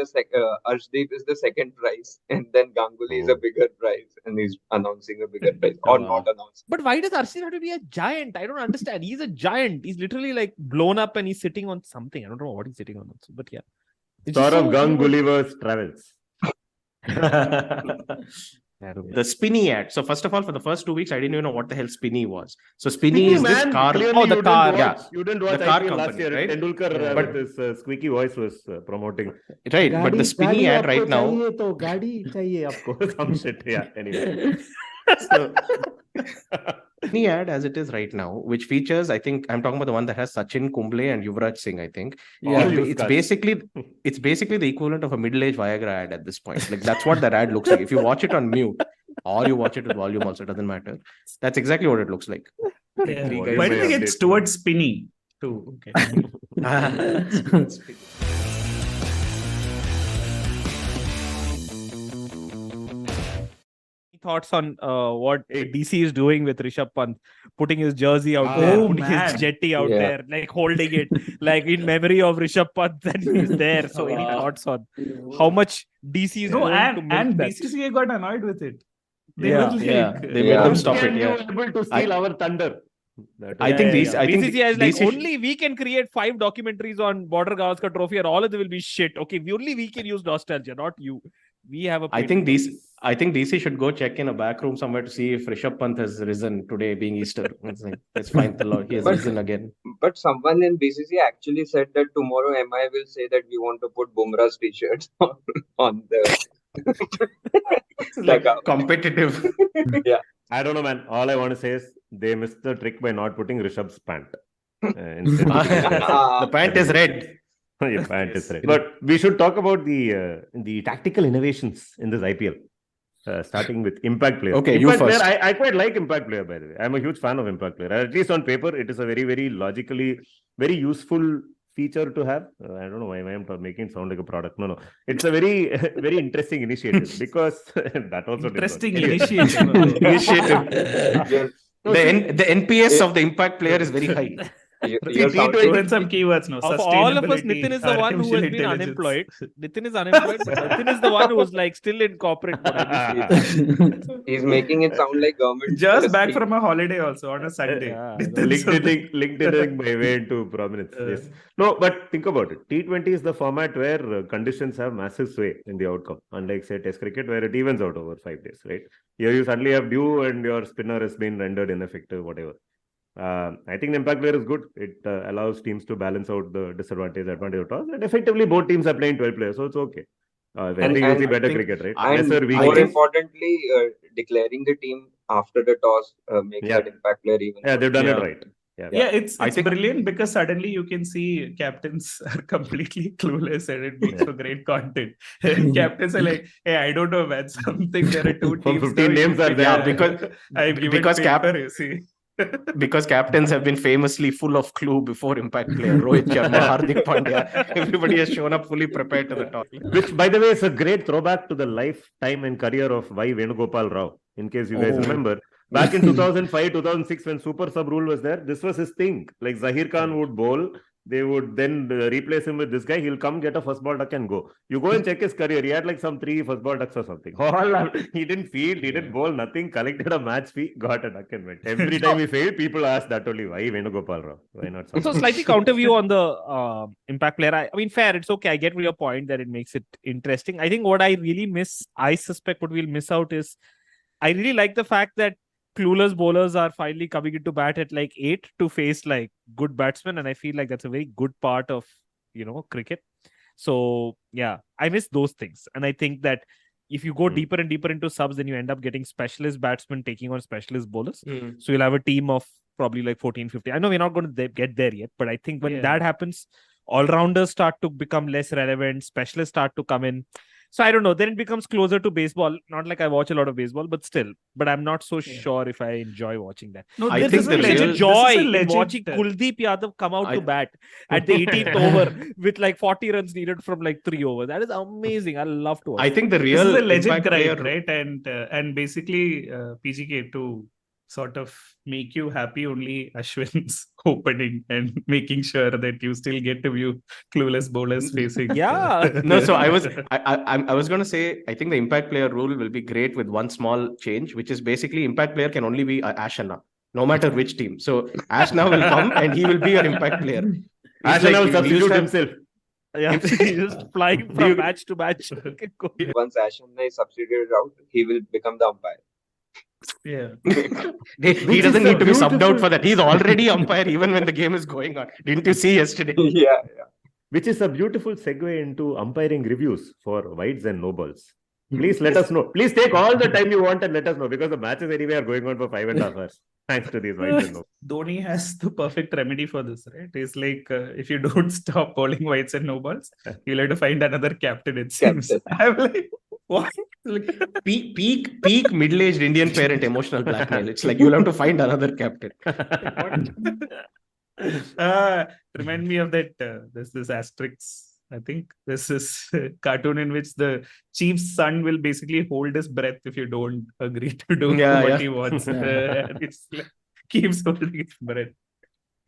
Arshdeep is the second prize, and then Ganguly is a bigger prize, and he's announcing a bigger prize or not announcing. But why does Arshdeep have to be a giant? I don't understand. He's a giant. He's literally like blown up, and he's sitting on something. I don't know what he's sitting on, also, but yeah. Saurav Ganguly's travels. The Spinny ad. So first of all, for the first 2 weeks, I didn't even know what the hell Spinny was. So Spinny is this car. The car. Yeah. You didn't watch the car IPL company, last year. Right? Tendulkar with his squeaky voice was promoting. Right, but the Spinny ad right now. Some shit. Yeah. Anyway. So, Spinny ad as it is right now, which features, I think I'm talking about the one that has Sachin, Kumble, and Yuvraj Singh. I think. Yeah. It's basically the equivalent of a middle-aged Viagra ad at this point. Like that's what that ad looks like. If you watch it on mute or you watch it with volume, also doesn't matter. That's exactly what it looks like. Yeah. Why do you think it's towards Spinny too? Okay. Thoughts on what DC is doing with Rishabh Pant, putting his jersey out there, putting his jetty out there, like holding it, like in memory of Rishabh Pant that he's there. So, any thoughts on how much DC is going to milk and that? BCCI got annoyed with it. They made them stop it. Yeah, able to steal our thunder. I think BCCI is like only we can create 5 documentaries on Border Gavaskar Trophy, and all of them will be shit. Okay, we can use nostalgia, not you. We have a. I think DC should go check in a back room somewhere to see if Rishabh Pant has risen today, being Easter. It's fine. He has risen again. But someone in BCCI actually said that tomorrow MI will say that we want to put Bumrah's t-shirts on the. Like competitive. Yeah. I don't know, man. All I want to say is they missed the trick by not putting Rishabh's pant. The pant is red. Yeah, pant is red. But we should talk about the tactical innovations in this IPL. Starting with Impact Player. Okay, Impact you first. Player, I quite like Impact Player, by the way. I'm a huge fan of Impact Player. At least on paper, it is a very, very logically, very useful feature to have. I don't know why I'm making it sound like a product. No. It's a very, very interesting initiative because that also interesting initiative. The NPS of the Impact Player is very high. You're some keywords now. Of all of us, Nitin is the one who has been unemployed. Nitin is unemployed, but Nitin is the one who was like still in corporate. He's making it sound like government. Just back from a holiday also on a Sunday. Yeah, LinkedIn my way into prominence. Yes. No, but think about it. T20 is the format where conditions have massive sway in the outcome. Unlike say Test cricket where it evens out over 5 days, right? Here you suddenly have dew and your spinner has been rendered ineffective, whatever. I think the Impact Player is good. It allows teams to balance out the advantage of toss, and effectively both teams are playing 12 players, so it's okay. I think you see better cricket, right? And more importantly, declaring the team after the toss makes that Impact Player even. Yeah, they've done it right. Yeah, it's brilliant because suddenly you can see captains are completely clueless and it makes for great content. Captains are like, hey, I don't know, man. Something there are 2 teams. 15 names are there because captains have been famously full of clue before Impact Player. Rohit Sharma, Hardik Pandya, everybody has shown up fully prepared to the talk. Which, by the way, is a great throwback to the lifetime and career of Y. Venugopal Rao. In case you guys remember, back in 2005, 2006, when Super Sub rule was there, this was his thing. Like Zahir Khan would bowl. They would then replace him with this guy. He'll come get a first ball duck and go. You go and check his career. He had like some 3 first ball ducks or something. He didn't field, he didn't bowl, nothing. Collected a match fee, got a duck and went. Every time he failed, people ask that only. Why Venugopal Rao? Why not? So slightly counter view on the Impact Player. I mean, fair. It's okay. I get your point that it makes it interesting. I think what I really miss, I suspect what we'll miss out is, I really like the fact that clueless bowlers are finally coming into bat at like 8 to face like good batsmen, and I feel like that's a very good part of cricket. So yeah, I miss those things, and I think that if you go deeper and deeper into subs, then you end up getting specialist batsmen taking on specialist bowlers. So you'll have a team of probably like 14, 15. I know we're not going to get there yet, but I think when that happens, all-rounders start to become less relevant, specialists start to come in. So I don't know. Then it becomes closer to baseball. Not like I watch a lot of baseball, but still. But I'm not so sure if I enjoy watching that. No, I think there's joy in watching Kuldeep Yadav come out to bat at the 18th over with like 40 runs needed from like 3 overs. That is amazing. I love to watch. I think the real this is a legend grind, right? And basically PGK to sort of make you happy only Ashwin's opening and making sure that you still get to view clueless bowlers facing. Yeah. No, so I was going to say, I think the impact player rule will be great with one small change, which is basically impact player can only be Ashana, no matter which team. So Ashna will come and he will be an impact player. Ashna will substitute himself. Yeah, he's just flying from match to match. Okay, cool. Once Ashwin is substituted out, he will become the umpire. Yeah. He doesn't need to be subbed out for that. He's already umpire even when the game is going on. Didn't you see yesterday? Yeah. Which is a beautiful segue into umpiring reviews for wides and no balls. Please let us know. Please take all the time you want and let us know, because the matches anyway are going on for 5.5 hours. Thanks to these wides and no. Dhoni has the perfect remedy for this, right? It's like if you don't stop bowling wides and no balls, you'll have to find another captain, it seems. I'm like, what? Like, peak middle-aged Indian parent emotional blackmail. It's like you'll have to find another captain. Remind me of that. This asterisk. I think this is a cartoon in which the chief's son will basically hold his breath if you don't agree to do what he wants. It's like, keeps holding his breath.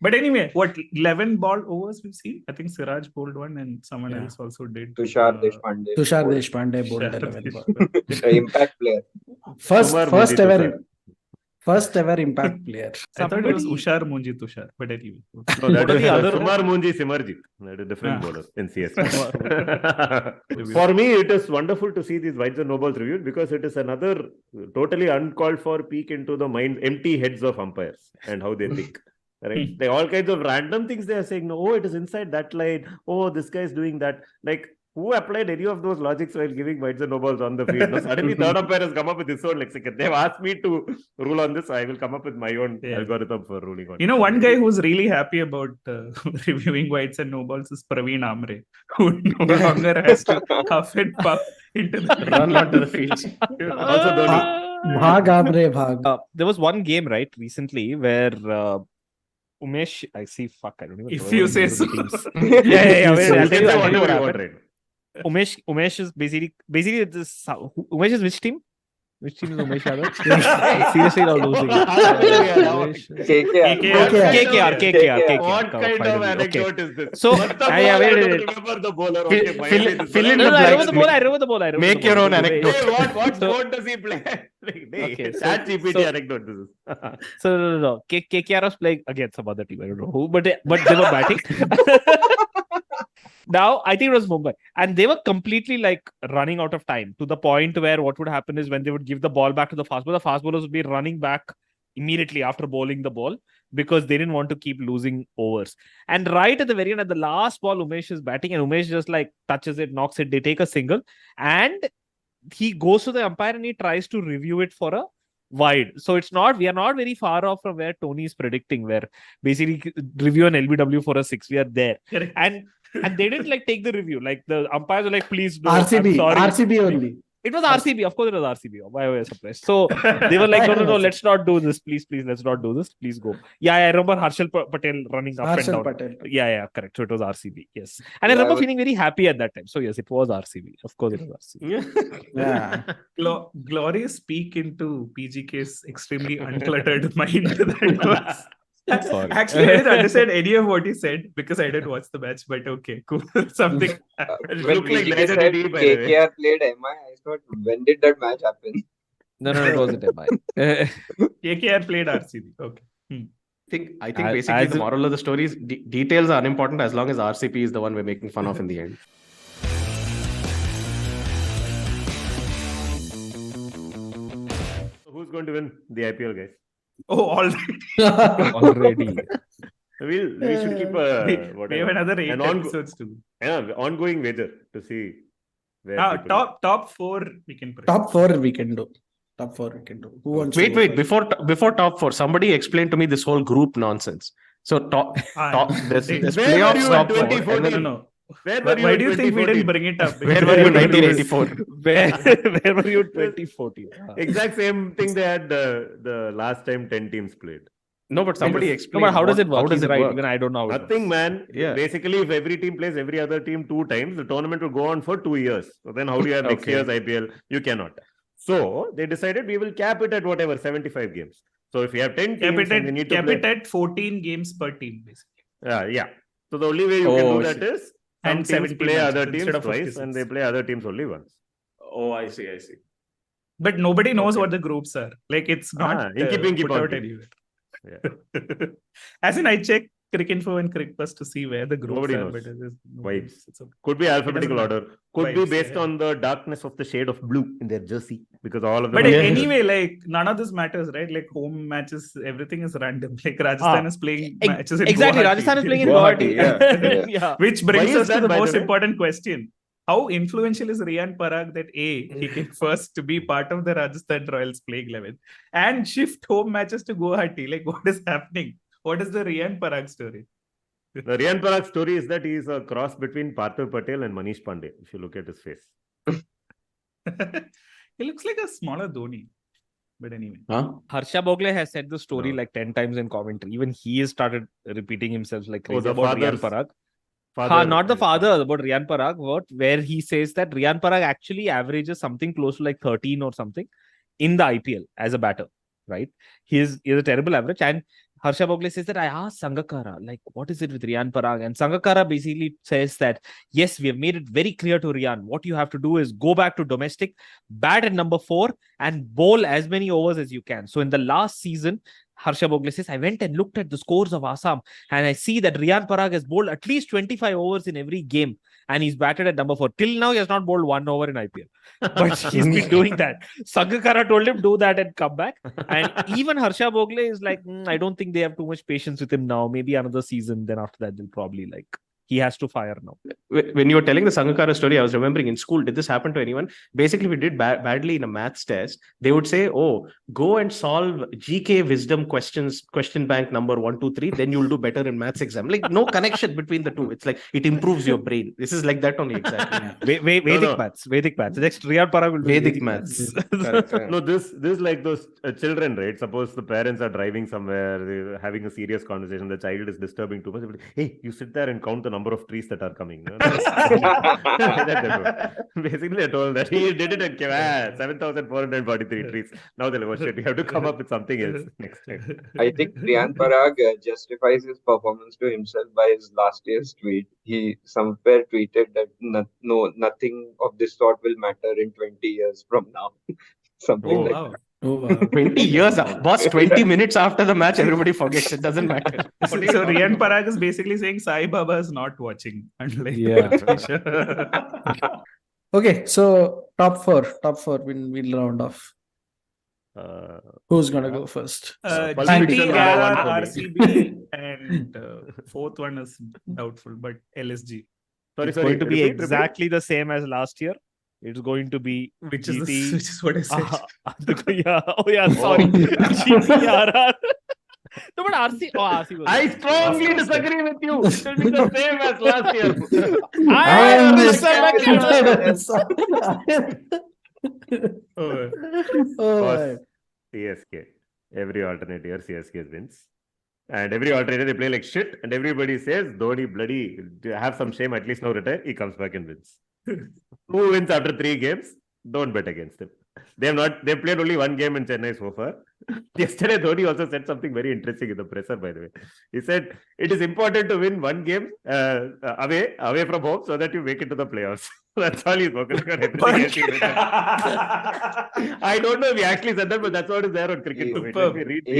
But anyway, what 11 ball overs we've seen? I think Siraj bowled one and someone else also did. Tushar Deshpande. Tushar Deshpande bowled 11 ball. The impact player. First ever impact player. I thought it was Ushar Munji Tushar, but anyway. No, that is Sumar Munji Simarji. That is a different bowler in CSK. For me, it is wonderful to see these wides and no balls reviewed, because it is another totally uncalled for peek into the mind, empty heads of umpires and how they think. Right? They all kinds of random things they are saying. No, it is inside that line. Oh, this guy is doing that. Like, who applied any of those logics while giving wides and no balls on the field? No, suddenly third umpire has come up with his own lexicon. They've asked me to rule on this. I will come up with my own algorithm for ruling on it. You know, one guy who's really happy about reviewing wides and no balls is Praveen Amre, who no longer has to huff and puff into the run onto the field. Also Dhoni. Bhag Amre Bhag. There was one game, right, recently where Umesh, I don't even know. If you say so. Yeah. I'll tell you what happened. Right. Umesh is basically this. Umesh is which team? Which team is Umesh Yadav? Seriously, not losing. KKR. What kind of anecdote is this? So, I don't remember the bowler. Fill in the blanks. I remember the bowler. Make your own anecdote. What sport does he play? Chat GPT anecdote this is. So no. KKR was playing against some other team. I don't know who, but they were batting. Now, I think it was Mumbai. And they were completely like running out of time, to the point where what would happen is when they would give the ball back to the fast bowlers would be running back immediately after bowling the ball, because they didn't want to keep losing overs. And right at the very end, at the last ball, Umesh is batting and Umesh just like touches it, knocks it. They take a single and he goes to the umpire and he tries to review it for a wide. So we are not very far off from where Tony is predicting, where basically review an LBW for a 6. We are there. Correct. And they didn't like take the review. Like the umpires were like, please do. RCB only. It was RCB. Of course, it was RCB. Why were you surprised? So they were like, no, let's not do this. Please, let's not do this. Please go. Yeah, I remember Harshal Patel running up and down. Patel. Yeah, correct. So it was RCB. Yes. And I remember feeling very happy at that time. So yes, it was RCB. Of course, it was RCB. Yeah. Glorious peek into PGK's extremely uncluttered mind. That was. Sorry. Actually, I didn't understand any of what he said because I didn't watch the match, but okay, cool. Something. When PGK said KKR played MI, I thought, when did that match happen? No, it wasn't MI. KKR played RCB. Okay. I think basically the moral of the story is details are unimportant as long as RCP is the one we're making fun of in the end. So who's going to win the IPL, guys? Oh, already. We should keep we have another 8 episodes to do. Ongoing wager to see where top 4 we can predict. Top 4 we can do. Who wants wait. Before top 4, somebody explain to me this whole group nonsense. So there's playoffs top 4. No. Why do you think we didn't bring it up? Where were you in 1984? Where were you in 2014? Exact same thing they had the last time 10 teams played. No, but somebody explain. No, but how does it work? How does it work? Even I don't know. Nothing, man. Yeah. Basically, if every team plays every other team 2 times, the tournament will go on for 2 years. So then how do you have next year's IPL? You cannot. So they decided we will cap it at whatever, 75 games. So if you have 10 Cap teams it and we need to cap play... it at 14 games per team, basically. Yeah. So the only way you can do that is some And teams 70 play matches other instead teams of twice 56. and they play other teams only once. Oh, I see. But nobody knows Okay. what the groups are. Like, it's not keep put on out keep. anywhere. Yeah. As in, I checked Cricinfo and CricPlus to see where the groups Nobody are. knows. But there's no Vibes. groups. It's okay. Could be alphabetical matter. order. Could be Vibes, based yeah. on the darkness of the shade of blue in their jersey, because all of them. But are anyway, like, none of this matters, right? Like, home matches, everything is random. Like, Rajasthan is playing matches in exactly. Guwahati. Rajasthan is playing in Guwahati, Guwahati. yeah. Which Why brings is us to that, the by the most way? important question. How influential is Riyan Parag that A, he came first to be part of the Rajasthan Royals playing 11 and shift home matches to Guwahati? Like, what is happening? What is the Riyan Parag story? The Riyan Parag story is that he is a cross between Parthiv Patel and Manish Pandey, if you look at his face. He looks like a smaller Dhoni. But anyway. Harsha Bhogle has said the story No. like 10 times in commentary. Even he has started repeating himself like crazy the about Riyan father's- Parag. Not the father, about Riyan Parag, where he says that Riyan Parag actually averages something close to like 13 or something in the IPL as a batter, right? He is a terrible average. And Harsha Bhogle says that I asked Sangakkara, like, what is it with Riyan Parag? And Sangakkara basically says that, yes, we have made it very clear to Riyan. What you have to do is go back to domestic, bat at number 4, and bowl as many overs as you can. So in the last season, Harsha Bhogle says, I went and looked at the scores of Assam and I see that Riyan Parag has bowled at least 25 overs in every game and he's batted at number 4. Till now, he has not bowled 1 over in IPL. But he's been doing that. Sangakkara told him, do that and come back. And even Harsha Bhogle is like, I don't think they have too much patience with him now. Maybe another season. Then after that, they'll probably like... He has to fire now. When you were telling the Sangakkara story, I was remembering in school, did this happen to anyone? Basically, we did badly in a maths test. They would say, oh, go and solve GK wisdom questions, question bank number 1, 2, 3. Then you'll do better in maths exam. Like, no connection between the two. It's like, it improves your brain. This is like that only, exactly. Vedic maths. Next, Riyan Parag will do Vedic maths. No, this is like those children, right? Suppose the parents are driving somewhere, they're having a serious conversation, the child is disturbing too much. Hey, you sit there and count the number of trees that are coming. Basically, I told that he did it and came 7,443 trees. Now they're like, oh shit, you have to come up with something else next time. I think Riyan Parag justifies his performance to himself by his last year's tweet. He somewhere tweeted that nothing of this sort will matter in 20 years from now. Something like that. Oh, wow. 20 years, boss, 20 minutes after the match, everybody forgets. It doesn't matter. So Riyan Parag is basically saying Sai Baba is not watching. Okay, so top four, we'll round off. Who's gonna go first? GT, number one RCB, and fourth one is doubtful, but LSG. It's going to be exactly the same as last year. It's going to be Which GT. is what I said. Sorry. GT, No, but RC was... I strongly disagree with you. It will be the same as last year. CSK. Every alternate year, CSK wins. And every alternate they play like shit. And everybody says, Dhoni, bloody, have some shame, at least now retire. He comes back and wins. Who wins after 3 games? Don't bet against him. They've played only 1 game in Chennai so far. Yesterday, Dhoni also said something very interesting in the presser, by the way. He said, it is important to win 1 game away from home so that you make it to the playoffs. That's all he's focusing on. I don't know if he actually said that, but that's what is there on cricket. He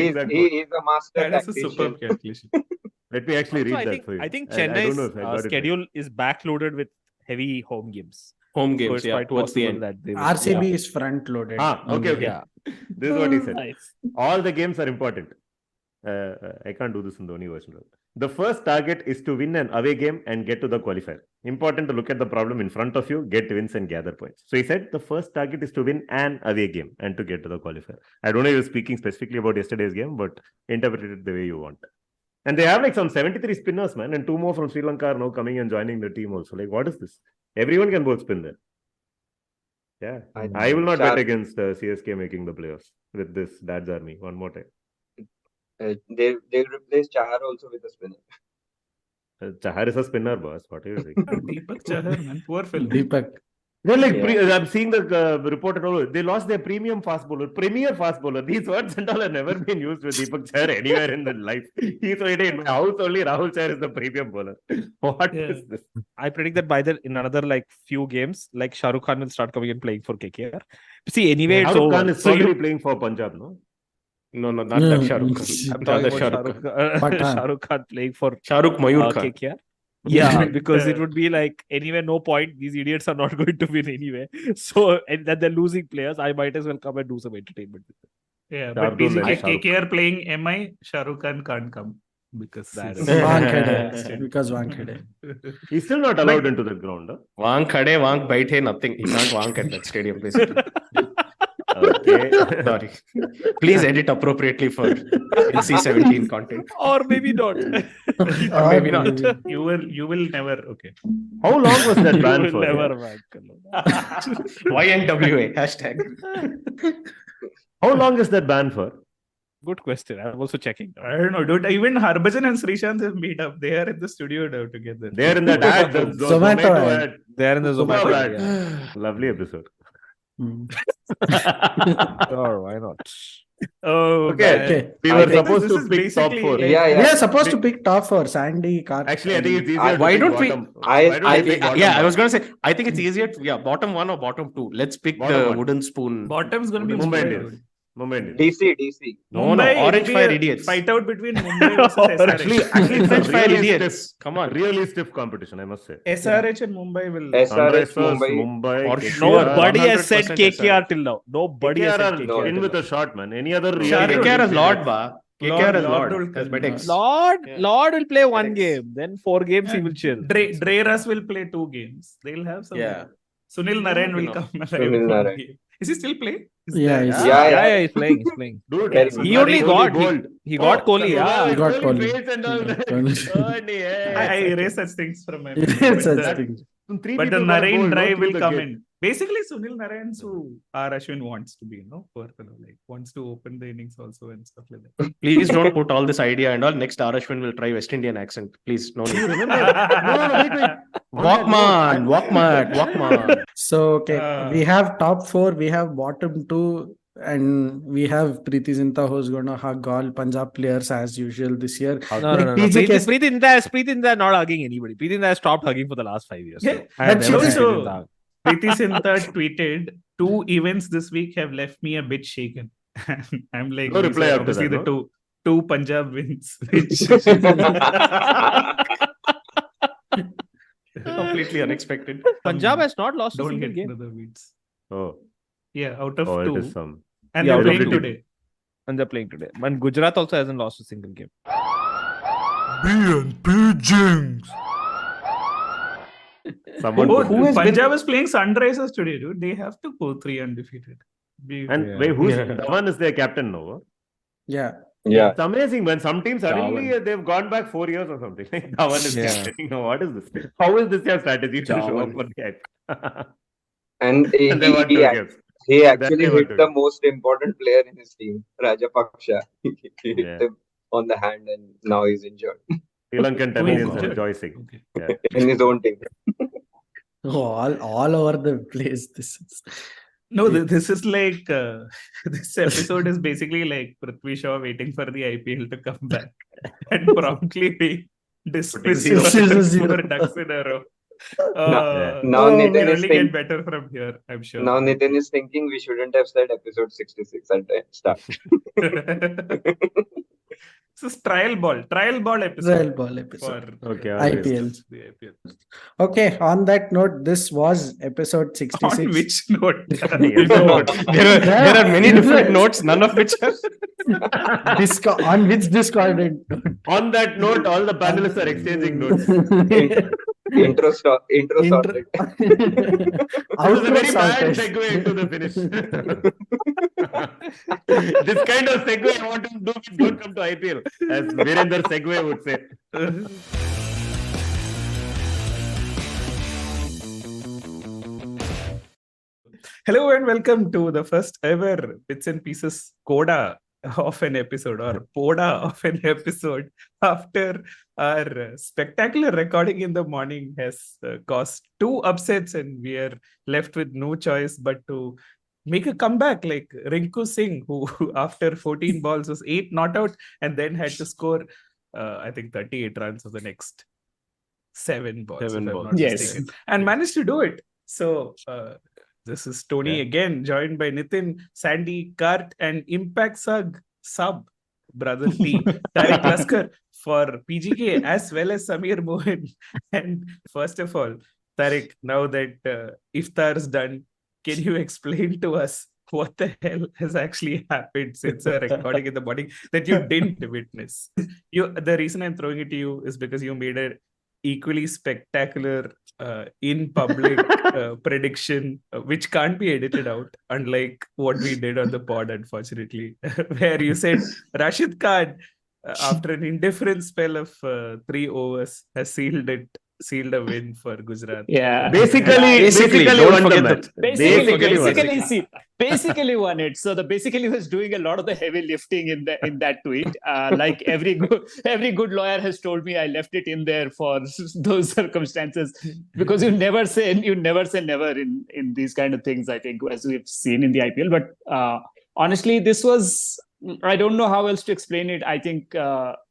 is a master That is a superb calculation. Let me actually read Also, that for you. I think I don't know if I got Chennai's it schedule is backloaded with heavy home games. Home So games, it's yeah. quite Towards the possible end. that they will... RCB is front loaded. Okay. Yeah. This is what he said. Nice. All the games are important. I can't do this in the Dhoni version. The first target is to win an away game and get to the qualifier. Important to look at the problem in front of you, get wins and gather points. So he said the first target is to win an away game and to get to the qualifier. I don't know if you're speaking specifically about yesterday's game, but interpret it the way you want. And they have like some 73 spinners, man, and 2 more from Sri Lanka are now coming and joining the team also. Like, what is this? Everyone can both spin there. Yeah. I will not bet against CSK making the playoffs with this Dad's Army one more time. They'll replace Chahar also with a spinner. Chahar is a spinner, boss. What are you saying? Deepak Chahar, man. Poor fellow. Deepak. They're like, I'm seeing the report and all. They lost their premium fast bowler, premier fast bowler. These words and all have never been used with Deepak Chahar anywhere in the life. He's already in my house. Only Rahul Chahar is the premium bowler. What is this? I predict that in another few games, Shah Rukh Khan will start coming and playing for KKR. See, anyway, Shah Rukh Khan is probably playing for Punjab, no? No, not that Shah Rukh Khan. I'm talking about Shah Rukh Khan playing for Shah Rukh Mayur Khan. KKR. Yeah, because it would be anyway, no point. These idiots are not going to win anyway. So, and that they're losing players, I might as well come and do some entertainment with them. Yeah, but basically KKR playing MI, Shah Rukh Khan can't come. Because that is because Wankhede. He's still not allowed into the ground. Huh? Wankhede, Wank Baithe, nothing. He can't wank at that stadium, basically. Okay. Sorry. Please edit appropriately for NC-17 content. Or maybe not. Or maybe not. You will never. Okay. How long was that ban for? Never wank. YNWA hashtag. How long is that ban for? Good question. I'm also checking. I don't know, dude. Even Harbhajan and Srishant have meet up. They are in the studio now together. They are in that ad. The Zomato ad. They are in the Zomato ad. Yeah. Lovely episode. Sure, why not? Oh, okay. We were supposed to pick top 4. We are supposed to pick top 4. Sandy, Karthik. Actually, I think it's easier. Why don't we? I was going to say, I think it's easier. Bottom 1 or bottom 2. Let's pick the wooden spoon. Bottom's going to be DC. No, Orange Fire idiots. Fight out between Mumbai versus SRH. Actually, French Fire idiots. Come on. Really stiff competition, I must say. SRH and Mumbai will. SRH, Mumbai. For sure. Nobody has said KKR till now. Nobody has said KKR. No, in with a shot, man. Any other KKR has Lord, ba. KKR has Lord. Lord will play one game. Then 4 games he will chill. Dreras will play 2 games. They'll have some. Yeah. Sunil Narayan will come. Sunil Narayan. Is he still playing? Yeah, he's playing. He's playing. Dude, he only got Kohli. He got Kohli. I erase such things from my mind. But the Narayan drive will come in. Basically, Sunil Narayan, who Ashwin wants to be, wants to open the innings also and stuff like that. Please don't put all this idea and all. Next, Ashwin will try West Indian accent. Please, no need. Wait. Walkman. So, okay, we have top 4, we have bottom 2, and we have Preeti Zinta who's going to hug all Punjab players as usual this year. No. Preeti Zinta not hugging anybody. Preeti Zinta has stopped hugging for the last 5 years. Yeah, that's also. Preeti Zinta tweeted, 2 events this week have left me a bit shaken. I'm like, no reply after obviously that, the two Punjab wins. Completely unexpected. Punjab has not lost a Don't single get game. another beats. Oh. Yeah, out of 2. It is some. And Yeah, they're playing out of today. And they're playing today. And Gujarat also hasn't lost a single game. BNP jinx. Punjab is playing Sunrisers today, dude. They have to go 3 undefeated. Wait, Dhawan is their captain now? Yeah. It's amazing, man. Some teams suddenly they've gone back 4 years or something. Dhawan is captain. What is this? How is this your strategy to show up for the hype? And he actually hit the most important player in his team, Rajapaksha. He hit him on the hand and now he's injured. Sri Lankan Tamilians are rejoicing. Okay. In his own team. All over the place. This is. No, this is like this episode is basically like Prithvi Shaw waiting for the IPL to come back and promptly be dismissed for ducks in a row. Now Nitin is only get better from here, I'm sure. Now Nitin is thinking we shouldn't have said episode 66 at the start. This is trial ball episode. Trial ball episode. Okay, IPL. Okay, on that note, this was episode 66. On which note? There are many different notes, none of which are... on which discordant? On that note, all the panelists are exchanging notes. Intro sorted. This is a very bad segue into the finish. This kind of segue I want to do is don't come to IPL, as Virender Segue would say. Hello and welcome to the first ever Bits and Pieces Coda of an episode or poda of an episode after our spectacular recording in the morning has caused 2 upsets, and we are left with no choice but to make a comeback like Rinku Singh, who after 14 balls was 8 not out and then had to score, I think, 38 runs for the next 7 balls. If I'm not mistaken, and managed to do it. So this is Tony again, joined by Nitin, Sandy, Kart, and Impact Sub brother T, Tareque Laskar for PGK, as well as Samir Mohan. And first of all, Tareque, now that Iftar's done, can you explain to us what the hell has actually happened since our recording in the morning that you didn't witness? The reason I'm throwing it to you is because you made an equally spectacular in public prediction, which can't be edited out, unlike what we did on the pod, unfortunately, where you said Rashid Khan, after an indifferent spell of 3 overs, has sealed a win for Gujarat. Yeah. Basically won the match. Basically won it. So the basically was doing a lot of the heavy lifting in that tweet. Like every good lawyer has told me, I left it in there for those circumstances, because you never say never in these kind of things, I think, as we've seen in the IPL. But honestly, this was, I don't know how else to explain it. I think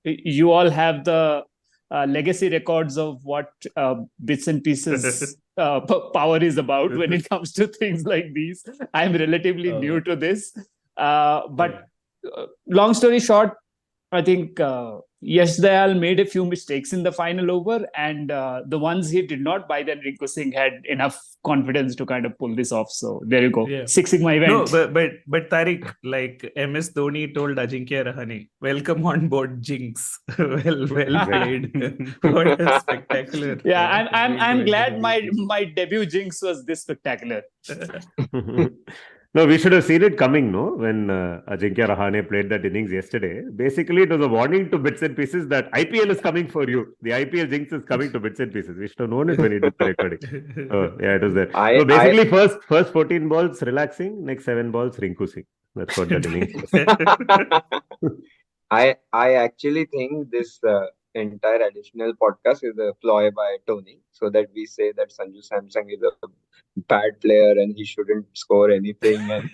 you all have the legacy records of what Bits and Pieces power is about when it comes to things like these. I'm relatively new to this. But long story short, I think Yash Dayal made a few mistakes in the final over, and the ones he did not, by then Rinku Singh had enough confidence to kind of pull this off. So there you go. Yeah. 6 Sigma event. No, but Tareque, like MS Dhoni told Ajinkya Rahane, welcome on board, Jinx. well played. What a spectacular. Yeah, I'm glad my debut Jinx was this spectacular. No, we should have seen it coming, no? When Ajinkya Rahane played that innings yesterday. Basically, it was a warning to Bits and Pieces that IPL is coming for you. The IPL jinx is coming to Bits and Pieces. We should have known it when he did the recording. Yeah, it was there. So basically, first 14 balls relaxing, next 7 balls Rinku Singh. That's what that innings was. I actually think this entire additional podcast is a ploy by Tony, so that we say that Sanju Samsung is a bad player and he shouldn't score anything and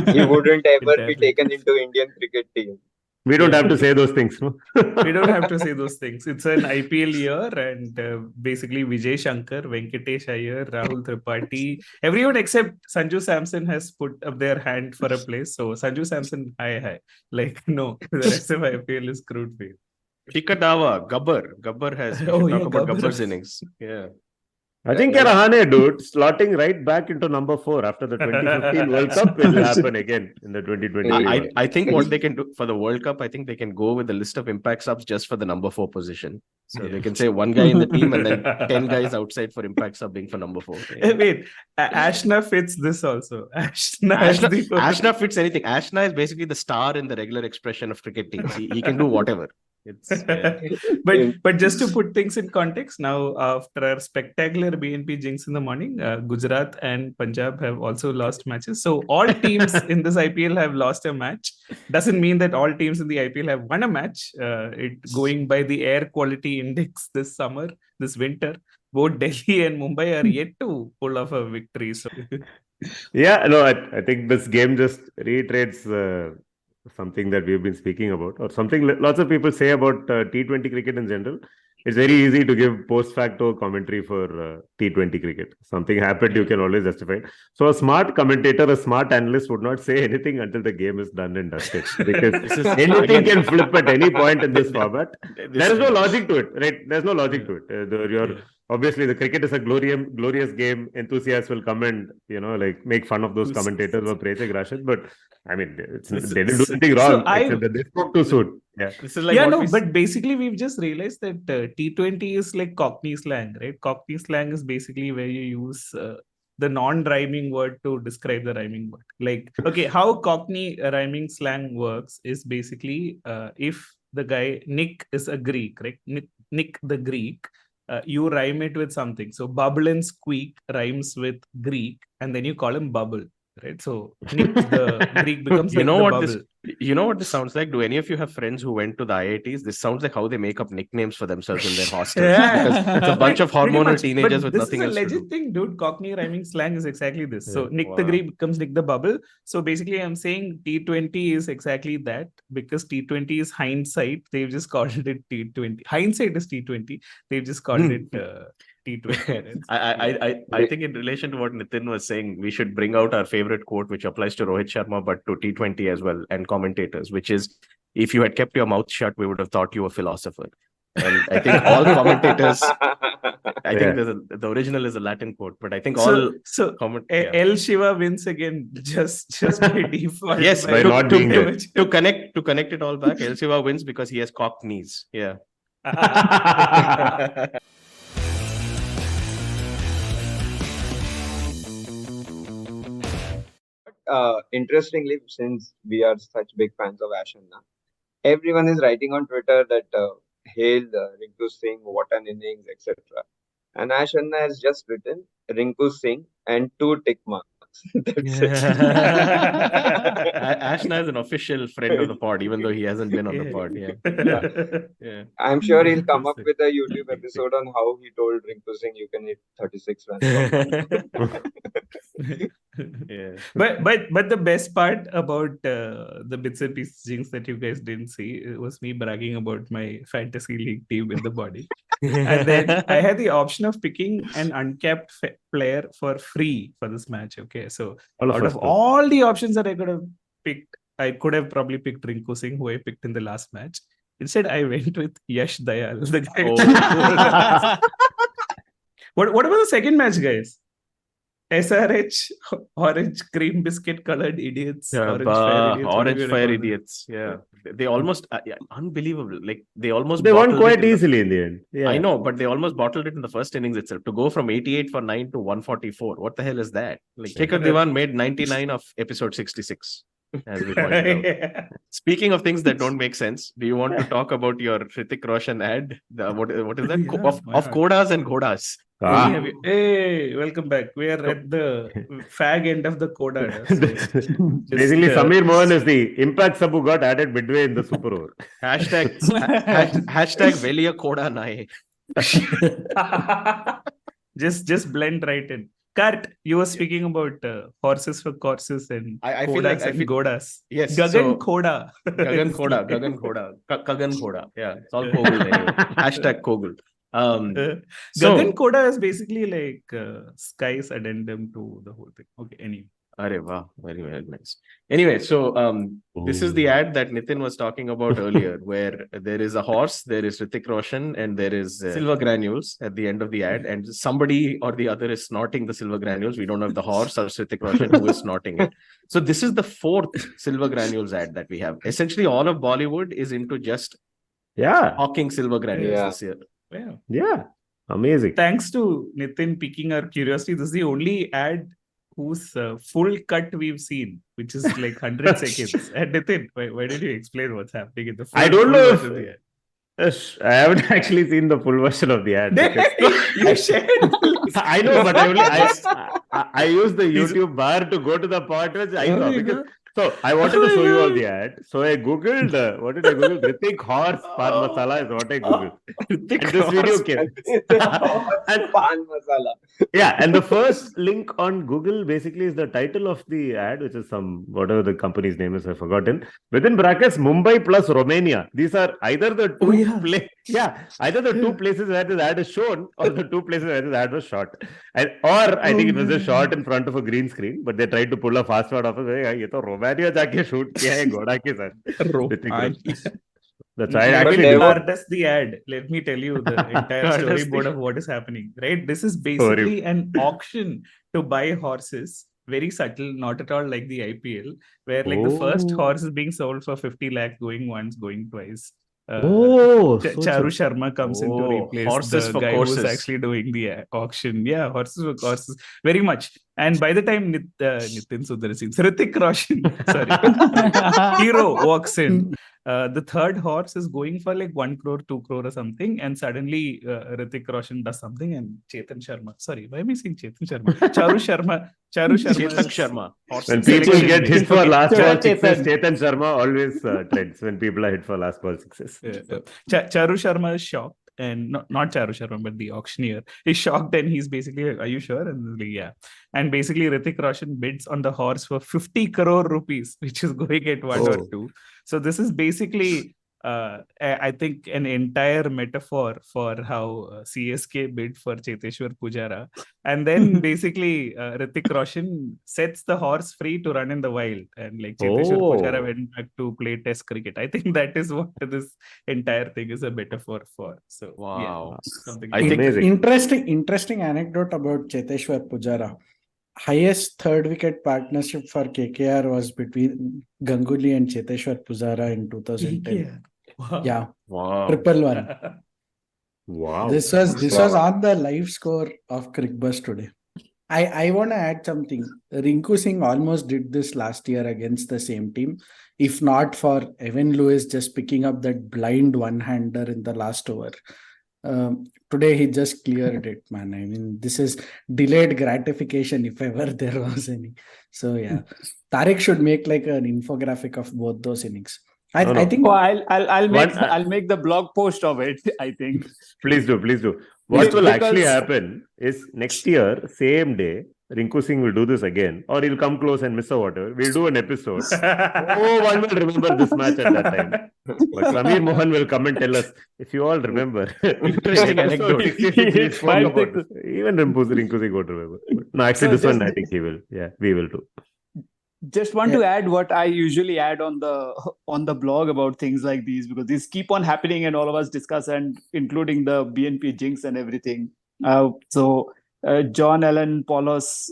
he wouldn't ever be taken into Indian cricket team. We don't have to say those things, no? We don't have to say those things. It's an IPL year, and basically Vijay Shankar, Venkatesh Iyer, Rahul Tripathi, everyone except Sanju Samson has put up their hand for a place. So Sanju Samson, hi. Like, no, the rest of IPL is screwed for you. Shikadawa, Gabbar has talk about Gabbar's innings. Yeah. Ajinkya Rahane, dude, slotting right back into number 4 after the 2015 World Cup. It will happen again in the 2020. I think what they can do for the World Cup, I think they can go with a list of impact subs just for the number 4 position. So they can say 1 guy in the team and then 10 guys outside for impact subbing for number 4. Yeah. Wait, Ashna fits this also. Ashna fits anything. Ashna is basically the star in the regular expression of cricket teams. He can do whatever. But just to put things in context, now after our spectacular BNP jinx in the morning, Gujarat and Punjab have also lost matches. So all teams in this IPL have lost a match. Doesn't mean that all teams in the IPL have won a match. Going by the air quality index this winter, both Delhi and Mumbai are yet to pull off a victory. So I think this game just reiterates something that we've been speaking about, or something lots of people say about T20 cricket in general. It's very easy to give post facto commentary for T20 cricket. Something happened, you can always justify it. So a smart commentator, a smart analyst would not say anything until the game is done and dusted, because anything can flip at any point in this format. There is no logic to it, right? There's no logic to it. Obviously, the cricket is a glorious game. Enthusiasts will come and make fun of those commentators or praise Rashid, but I mean, they didn't do anything wrong except that they spoke too soon. Yeah, this is like but basically we've just realized that T20 is like Cockney slang, right? Cockney slang is basically where you use the non-rhyming word to describe the rhyming word. Like, okay, how Cockney rhyming slang works is basically if the guy Nick is a Greek, right? Nick the Greek. You rhyme it with something. So bubble and squeak rhymes with Greek, and then you call him bubble. right? So Nick the Greek becomes You like know the what bubble. this? You know what this sounds like? Do any of you have friends who went to the IITs? This sounds like how they make up nicknames for themselves in their hostels. Because it's a bunch of Pretty hormonal much. teenagers But with this nothing is a else to legit do. thing, dude. Cockney rhyming slang is exactly this. So Yeah. Nick the Wow. Greek becomes Nick the bubble. So basically, I'm saying T20 is exactly that, because T20 is hindsight. They've just called it T20. Hindsight is T20. They've just called it T20. I think in relation to what Nitin was saying, we should bring out our favorite quote, which applies to Rohit Sharma, but to T20 as well, and commentators, which is, if you had kept your mouth shut, we would have thought you a philosopher. And I think all commentators, I think the original is a Latin quote, but I think all El Shiva wins again just by default. Yes, by not being there. To connect it all back, El Shiva wins because he has cocked knees. Yeah. Interestingly, since we are such big fans of Ashwin, everyone is writing on Twitter that hail Rinku Singh, what an innings, etc. And Ashwin has just written Rinku Singh and 2 tick marks. That's it. Ashna is an official friend of the pod, even though he hasn't been on the pod. Yeah. I'm sure he'll come up with a YouTube episode on how he told Rinku Singh you can hit 36 runs. Yeah. But the best part about the bits and pieces jinx that you guys didn't see, it was me bragging about my fantasy league team in the body. And then I had the option of picking an uncapped player for free for this match. Okay, so out of all the options that I could have picked, I could have probably picked Rinku Singh, who I picked in the last match. Instead, I went with Yash Dayal, the guy. What about the second match, guys? SRH, orange cream biscuit colored idiots. Orange fire idiots. Yeah. They almost, unbelievable. Like they won quite easily in the end. Yeah. I know, but they almost bottled it in the first innings itself. To go from 88 for 9 to 144. What the hell is that? Like Shekhar Diwan made 99 of episode 66. As we pointed out. Speaking of things that don't make sense, do you want to talk about your Hrithik Roshan ad? What is that? Of Kodas and Ghodas. Hey, welcome back. We are at the fag end of the coda. So basically, Samir Mohan is the impact sub who got added midway in the super over. Hashtag Velia Koda Nae. Just blend right in. Kurt, you were speaking about horses for courses and Godas. Yes. Gagan Koda. Gagan Koda. Yeah, it's all Kogul anyway. Hashtag Kogul. Gagan Koda is basically like Sky's addendum to the whole thing. Okay, anyway. Wow, very, very nice. Anyway, so this is the ad that Nitin was talking about earlier, where there is a horse, there is Hrithik Roshan, and there is silver granules at the end of the ad, and somebody or the other is snorting the silver granules. We don't know if the horse or Hrithik Roshan who is snorting it. So this is the 4th silver granules ad that we have. Essentially, all of Bollywood is into just hawking silver granules this year. Yeah, amazing. Thanks to Nitin piquing our curiosity, this is the only ad whose full cut we've seen, which is like 100 seconds. And Nitin, why did you explain what's happening in the full? I don't know if I haven't actually seen the full version of the ad. You shared. I know, but I use the YouTube bar to go to the part which I saw because. So I wanted to show you all the ad. So I googled, what did I Google? Hrithik horse pan masala is what I googled. And this video came. And pan masala. Yeah, and the first link on Google basically is the title of the ad, which is whatever the company's name is, I've forgotten. Within brackets, Mumbai plus Romania. These are either the two places where this ad is shown or the 2 places where this ad was shot. I think it was just shot in front of a green screen, but they tried to pull a fast forward off it. Romania जाके shoot किया है घोड़ा के साथ. That's why actually does the ad. Let me tell you the entire storyboard of what is happening. Right, this is basically an auction to buy horses. Very subtle, not at all like the IPL, where like the first horse is being sold for 50 lakh, going once, going twice. Charu Sharma comes in to replace horses the guy who's actually doing the auction. Yeah, horses for courses, very much. And by the time Nitin Sudarshan, Hrithik Roshan, hero walks in, the third horse is going for like 1 crore, 2 crore or something, and suddenly Hrithik Roshan does something, and Chetan Sharma, sorry, why am I saying Chetan Sharma? Charu Sharma. Chetak Sharma. When people get hit for last ball Chetan. sixes, Chetan Sharma always trends when people are hit for last ball sixes. Charu Sharma is shocked, and not Charu Sharma, but the auctioneer is shocked, and he's basically like, "Are you sure?" And he's like, "Yeah." And basically, Hrithik Roshan bids on the horse for 50 crore rupees, which is going at 1 or 2. So this is basically, I think, an entire metaphor for how CSK bid for Cheteshwar Pujara, and then basically Hrithik Roshan sets the horse free to run in the wild, and like Cheteshwar Pujara went back to play Test cricket. I think that is what this entire thing is a metaphor for. So wow, something I think amazing. Interesting anecdote about Cheteshwar Pujara. Highest third wicket partnership for KKR was between Ganguly and Cheteshwar Pujara in 2010. Yeah. Wow. 111. Wow. This was on the live score of Crickbuzz today. I want to add something. Rinku Singh almost did this last year against the same team. If not for Evan Lewis just picking up that blind one-hander in the last over. Today he just cleared it, man. I mean, this is delayed gratification if ever there was any. So yeah, Tareque should make like an infographic of both those innings. I think. Oh, I'll make the blog post of it. I think. Please do. What will actually happen is next year, same day, Rinku Singh will do this again, or he'll come close and miss or whatever. We'll do an episode. One will remember this match at that time. But Samir Mohan will come and tell us, if you all remember. Interesting anecdote. Even Rinku Singh won't remember. No, actually, this one I think he will. Yeah, we will too. Just want to add what I usually add on the blog about things like these, because these keep on happening and all of us discuss, and including the BNP jinx and everything. John Allen Paulos,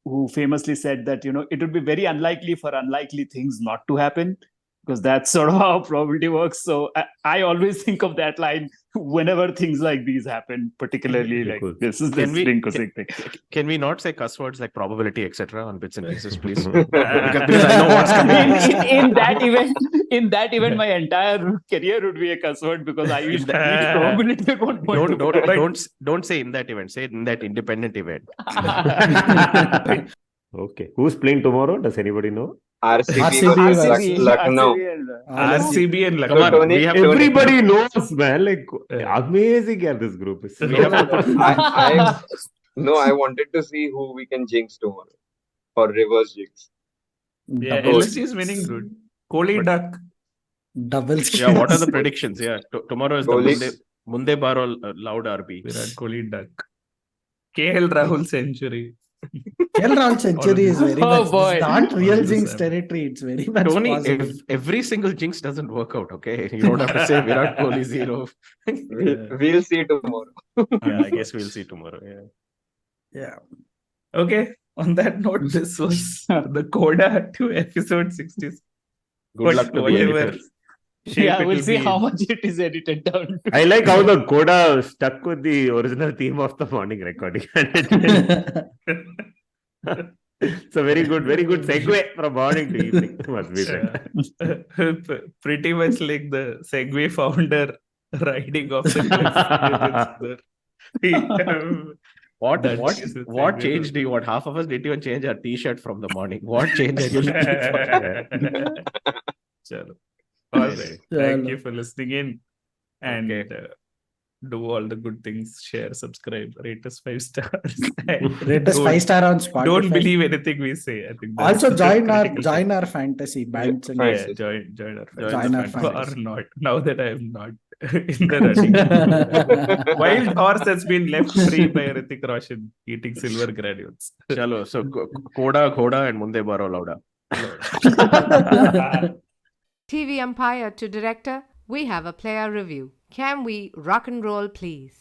who famously said that, it would be very unlikely for unlikely things not to happen, because that's sort of how probability works. So I always think of that line whenever things like these happen, particularly like this is this Rinku Singh thing. Can we not say cuss words like probability, etc. on Bits and Pieces, please? because I know what's coming. In that event, my entire career would be a cuss word, because I used probability at one point. Don't say in that event. Say in that independent event. Okay. Who's playing tomorrow? Does anybody know? RCB Lucknow. RCB and Lucknow. Everybody knows, man. Like, amazing this group is. I wanted to see who we can jinx tomorrow. Or reverse jinx. Yeah, LSG is winning good. Kohli duck. Double. Yeah, what are the predictions? Yeah, tomorrow is the Munde Baro loud RB. Virat Kohli duck. KL Rahul century. KL Rahul century is very much. It's not real jinx territory. It's very much Tony, possible. every single jinx doesn't work out, okay? You don't have to say Virat Kohli 0. We'll see tomorrow. Yeah, I guess we'll see tomorrow. Yeah. Okay. On that note, this was the coda to episode 60. Good luck to the editors. We'll see how much it is edited down. I like how the coda stuck with the original theme of the morning recording. It's a very good segue from morning to evening. Must be said. Pretty much like the Segway founder riding off the cliff. What change do you want? Half of us didn't even change our t-shirt from the morning. What change are you looking for? All right. Thank you for listening in. And do all the good things. Share, subscribe, rate us 5 stars. Rate us 5-star on Spotify. Don't believe anything we say. I think also join our fantasy Bantz and Pisses. Join our fantasy. Or not. Now that I am not in the running. Wild horse has been left free by Hrithik Roshan eating silver granules. Chalo. So Koda, Khoda and Munde Baro Lauda. TV umpire to director, we have a player review. Can we rock and roll, please?